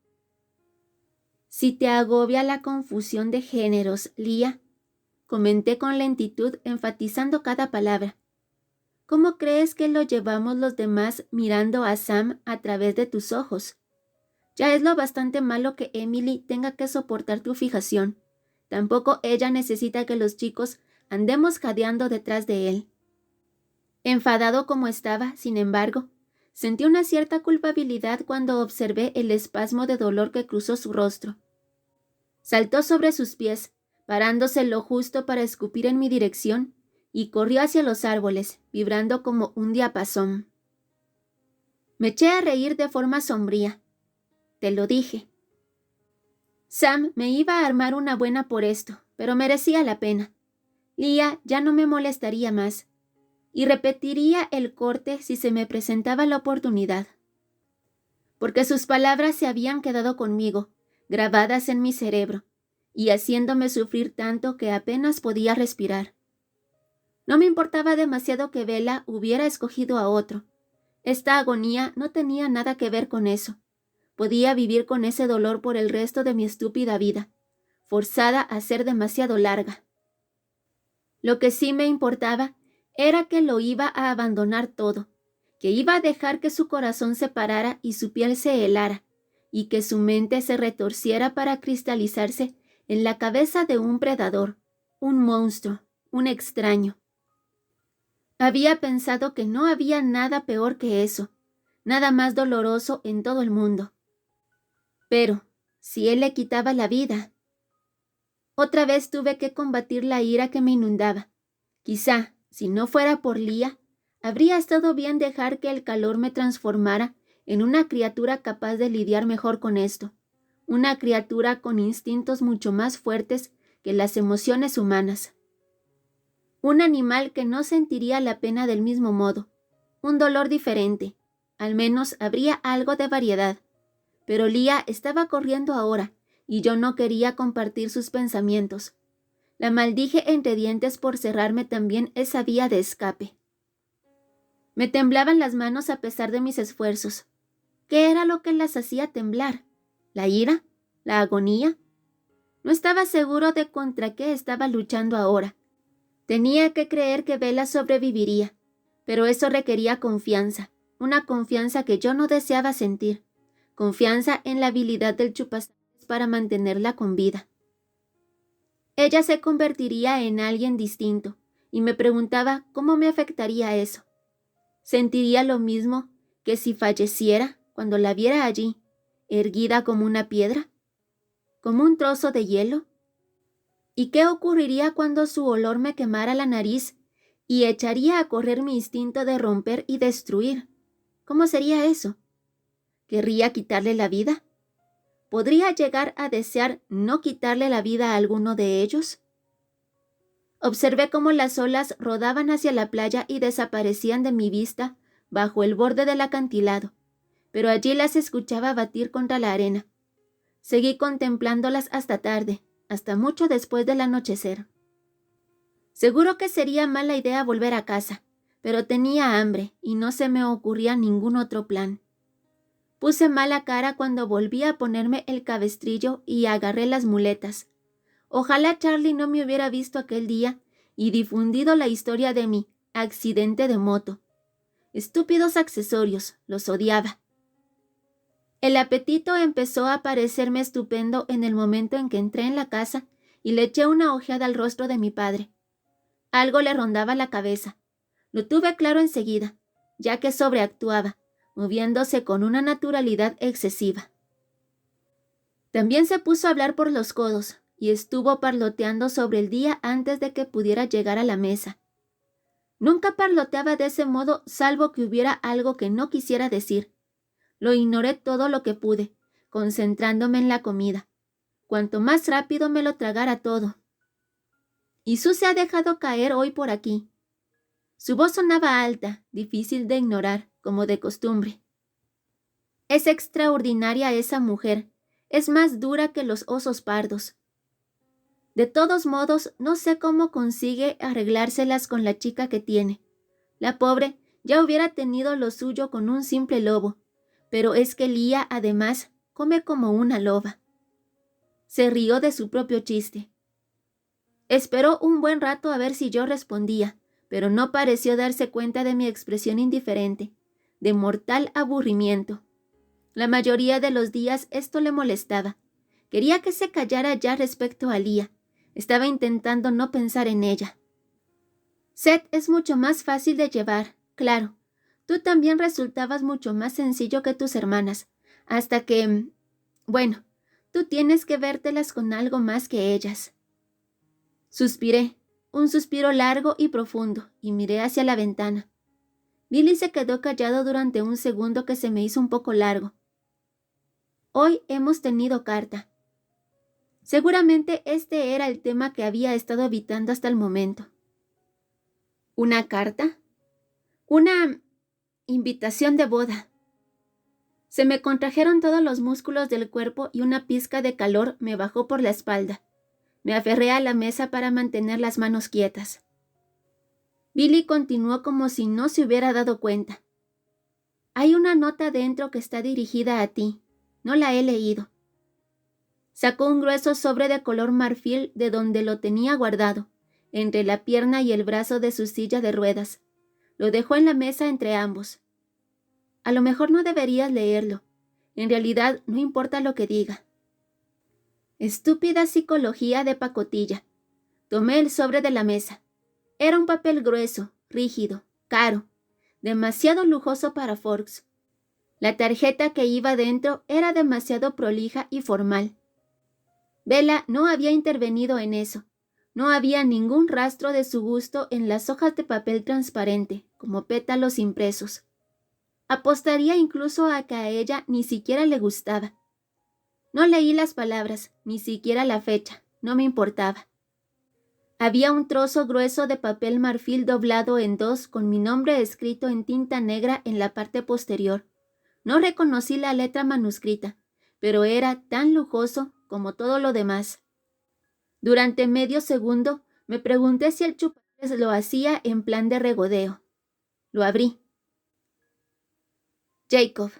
«Si te agobia la confusión de géneros, Leah», comenté con lentitud, enfatizando cada palabra. ¿Cómo crees que lo llevamos los demás mirando a Sam a través de tus ojos? Ya es lo bastante malo que Emily tenga que soportar tu fijación. Tampoco ella necesita que los chicos andemos jadeando detrás de él. Enfadado como estaba, sin embargo, sentí una cierta culpabilidad cuando observé el espasmo de dolor que cruzó su rostro. Saltó sobre sus pies, parándose lo justo para escupir en mi dirección, y corrió hacia los árboles, vibrando como un diapasón. Me eché a reír de forma sombría. Te lo dije. Sam me iba a armar una buena por esto, pero merecía la pena. Leah ya no me molestaría más, y repetiría el corte si se me presentaba la oportunidad. Porque sus palabras se habían quedado conmigo, grabadas en mi cerebro, y haciéndome sufrir tanto que apenas podía respirar. No me importaba demasiado que Bella hubiera escogido a otro. Esta agonía no tenía nada que ver con eso. Podía vivir con ese dolor por el resto de mi estúpida vida, forzada a ser demasiado larga. Lo que sí me importaba era que lo iba a abandonar todo, que iba a dejar que su corazón se parara y su piel se helara, y que su mente se retorciera para cristalizarse en la cabeza de un predador, un monstruo, un extraño. Había pensado que no había nada peor que eso, nada más doloroso en todo el mundo. Pero, si él le quitaba la vida... Otra vez tuve que combatir la ira que me inundaba. Quizá, si no fuera por Leah, habría estado bien dejar que el calor me transformara en una criatura capaz de lidiar mejor con esto, una criatura con instintos mucho más fuertes que las emociones humanas. Un animal que no sentiría la pena del mismo modo, un dolor diferente, al menos habría algo de variedad. Pero Leah estaba corriendo ahora, y yo no quería compartir sus pensamientos. La maldije entre dientes por cerrarme también esa vía de escape. Me temblaban las manos a pesar de mis esfuerzos. ¿Qué era lo que las hacía temblar? ¿La ira? ¿La agonía? No estaba seguro de contra qué estaba luchando ahora. Tenía que creer que Bella sobreviviría, pero eso requería confianza, una confianza que yo no deseaba sentir, confianza en la habilidad del chupasangres para mantenerla con vida. Ella se convertiría en alguien distinto, y me preguntaba cómo me afectaría eso. ¿Sentiría lo mismo que si falleciera cuando la viera allí, erguida como una piedra? ¿Como un trozo de hielo? ¿Y qué ocurriría cuando su olor me quemara la nariz y echaría a correr mi instinto de romper y destruir? ¿Cómo sería eso? ¿Querría quitarle la vida? ¿Podría llegar a desear no quitarle la vida a alguno de ellos? Observé cómo las olas rodaban hacia la playa y desaparecían de mi vista bajo el borde del acantilado, pero allí las escuchaba batir contra la arena. Seguí contemplándolas hasta tarde, hasta mucho después del anochecer. Seguro que sería mala idea volver a casa, pero tenía hambre y no se me ocurría ningún otro plan. Puse mala cara cuando volví a ponerme el cabestrillo y agarré las muletas. Ojalá Charlie no me hubiera visto aquel día y difundido la historia de mi accidente de moto. Estúpidos accesorios, los odiaba. El apetito empezó a parecerme estupendo en el momento en que entré en la casa y le eché una ojeada al rostro de mi padre. Algo le rondaba la cabeza. Lo tuve claro enseguida, ya que sobreactuaba, moviéndose con una naturalidad excesiva. También se puso a hablar por los codos y estuvo parloteando sobre el día antes de que pudiera llegar a la mesa. Nunca parloteaba de ese modo salvo que hubiera algo que no quisiera decir. Lo ignoré todo lo que pude, concentrándome en la comida. Cuanto más rápido me lo tragara todo. Y Sue se ha dejado caer hoy por aquí. Su voz sonaba alta, difícil de ignorar, como de costumbre. Es extraordinaria esa mujer, es más dura que los osos pardos. De todos modos, no sé cómo consigue arreglárselas con la chica que tiene. La pobre ya hubiera tenido lo suyo con un simple lobo, pero es que Leah, además, come como una loba. Se rió de su propio chiste. Esperó un buen rato a ver si yo respondía, pero no pareció darse cuenta de mi expresión indiferente, de mortal aburrimiento. La mayoría de los días esto le molestaba. Quería que se callara ya respecto a Leah. Estaba intentando no pensar en ella. Seth es mucho más fácil de llevar, claro. Tú también resultabas mucho más sencillo que tus hermanas, hasta que... Bueno, tú tienes que vértelas con algo más que ellas. Suspiré, un suspiro largo y profundo, y miré hacia la ventana. Billy se quedó callado durante un segundo que se me hizo un poco largo. Hoy hemos tenido carta. Seguramente este era el tema que había estado evitando hasta el momento. ¿Una carta? Una invitación de boda. Se me contrajeron todos los músculos del cuerpo y una pizca de calor me bajó por la espalda. Me aferré a la mesa para mantener las manos quietas. Billy continuó como si no se hubiera dado cuenta. Hay una nota dentro que está dirigida a ti. No la he leído. Sacó un grueso sobre de color marfil de donde lo tenía guardado, entre la pierna y el brazo de su silla de ruedas. Lo dejó en la mesa entre ambos. A lo mejor no deberías leerlo. En realidad no importa lo que diga. Estúpida psicología de pacotilla. Tomé el sobre de la mesa. Era un papel grueso, rígido, caro, demasiado lujoso para Forks. La tarjeta que iba dentro era demasiado prolija y formal. Bella no había intervenido en eso. No había ningún rastro de su gusto en las hojas de papel transparente, como pétalos impresos. Apostaría incluso a que a ella ni siquiera le gustaba. No leí las palabras, ni siquiera la fecha, no me importaba. Había un trozo grueso de papel marfil doblado en dos con mi nombre escrito en tinta negra en la parte posterior. No reconocí la letra manuscrita, pero era tan lujoso como todo lo demás. Durante medio segundo me pregunté si el chupacabras lo hacía en plan de regodeo. Lo abrí. Jacob,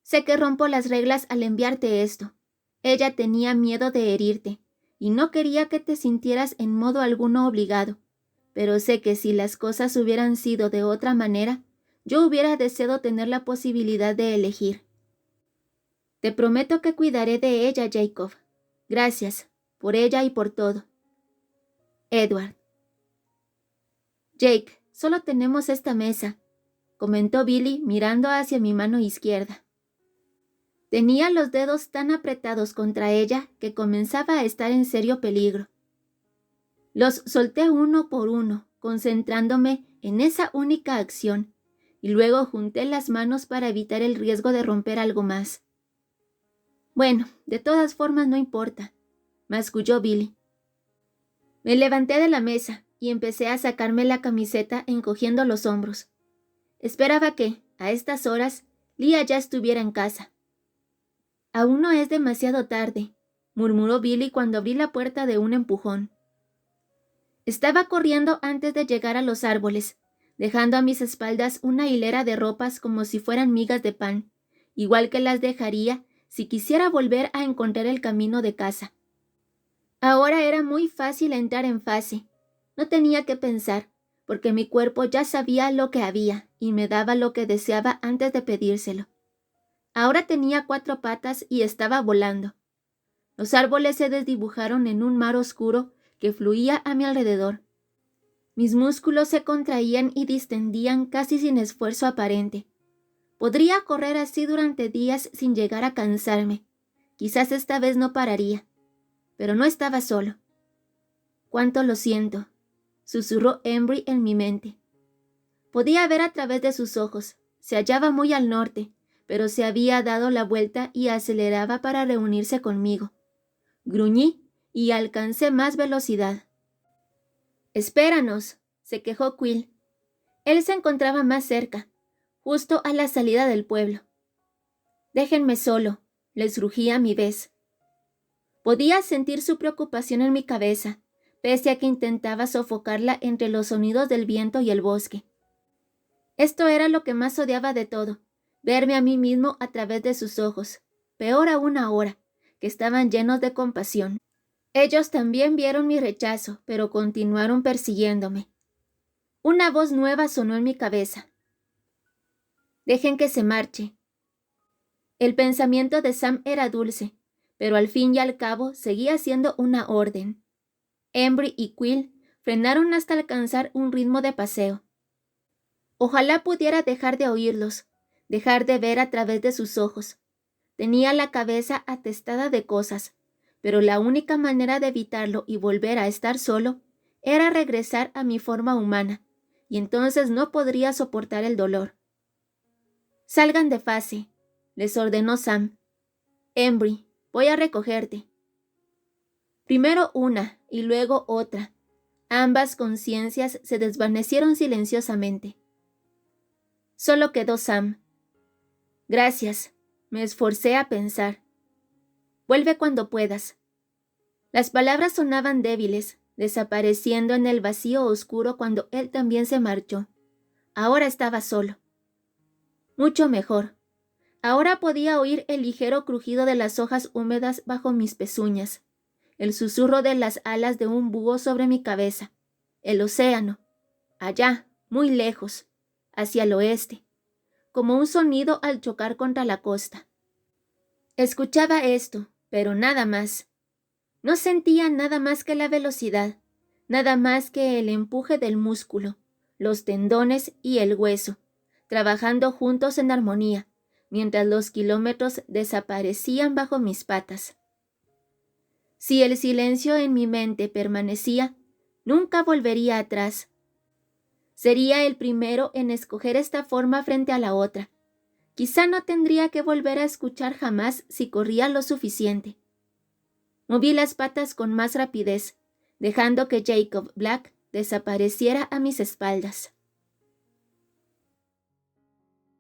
sé que rompo las reglas al enviarte esto. Ella tenía miedo de herirte, y no quería que te sintieras en modo alguno obligado, pero sé que si las cosas hubieran sido de otra manera, yo hubiera deseado tener la posibilidad de elegir. Te prometo que cuidaré de ella, Jacob. Gracias, por ella y por todo. Edward. Jake, solo tenemos esta mesa, comentó Billy mirando hacia mi mano izquierda. Tenía los dedos tan apretados contra ella que comenzaba a estar en serio peligro. Los solté uno por uno, concentrándome en esa única acción, y luego junté las manos para evitar el riesgo de romper algo más. Bueno, de todas formas no importa, masculló Billy. Me levanté de la mesa y empecé a sacarme la camiseta encogiendo los hombros. Esperaba que, a estas horas, Leah ya estuviera en casa. Aún no es demasiado tarde, murmuró Billy cuando abrí la puerta de un empujón. Estaba corriendo antes de llegar a los árboles, dejando a mis espaldas una hilera de ropas como si fueran migas de pan, igual que las dejaría si quisiera volver a encontrar el camino de casa. Ahora era muy fácil entrar en fase. No tenía que pensar, porque mi cuerpo ya sabía lo que había y me daba lo que deseaba antes de pedírselo. Ahora tenía 4 patas y estaba volando. Los árboles se desdibujaron en un mar oscuro que fluía a mi alrededor. Mis músculos se contraían y distendían casi sin esfuerzo aparente. Podría correr así durante días sin llegar a cansarme. Quizás esta vez no pararía. Pero no estaba solo. «Cuánto lo siento», susurró Embry en mi mente. Podía ver a través de sus ojos. Se hallaba muy al norte, pero se había dado la vuelta y aceleraba para reunirse conmigo. Gruñí y alcancé más velocidad. «Espéranos», se quejó Quill. Él se encontraba más cerca, justo a la salida del pueblo. «Déjenme solo», les rugí a mi vez. Podía sentir su preocupación en mi cabeza, pese a que intentaba sofocarla entre los sonidos del viento y el bosque. Esto era lo que más odiaba de todo, verme a mí mismo a través de sus ojos, peor aún ahora, que estaban llenos de compasión. Ellos también vieron mi rechazo, pero continuaron persiguiéndome. Una voz nueva sonó en mi cabeza. Dejen que se marche. El pensamiento de Sam era dulce, pero al fin y al cabo seguía siendo una orden. Embry y Quill frenaron hasta alcanzar un ritmo de paseo. Ojalá pudiera dejar de oírlos, dejar de ver a través de sus ojos. Tenía la cabeza atestada de cosas, pero la única manera de evitarlo y volver a estar solo era regresar a mi forma humana, y entonces no podría soportar el dolor. Salgan de fase, les ordenó Sam. Embry, voy a recogerte. Primero una y luego otra. Ambas conciencias se desvanecieron silenciosamente. Solo quedó Sam. Gracias, me esforcé a pensar. Vuelve cuando puedas. Las palabras sonaban débiles, desapareciendo en el vacío oscuro cuando él también se marchó. Ahora estaba solo. Mucho mejor. Ahora podía oír el ligero crujido de las hojas húmedas bajo mis pezuñas, el susurro de las alas de un búho sobre mi cabeza, el océano, allá, muy lejos, hacia el oeste, como un sonido al chocar contra la costa. Escuchaba esto, pero nada más. No sentía nada más que la velocidad, nada más que el empuje del músculo, los tendones y el hueso, trabajando juntos en armonía, mientras los kilómetros desaparecían bajo mis patas. Si el silencio en mi mente permanecía, nunca volvería atrás. Sería el primero en escoger esta forma frente a la otra. Quizá no tendría que volver a escuchar jamás si corría lo suficiente. Moví las patas con más rapidez, dejando que Jacob Black desapareciera a mis espaldas.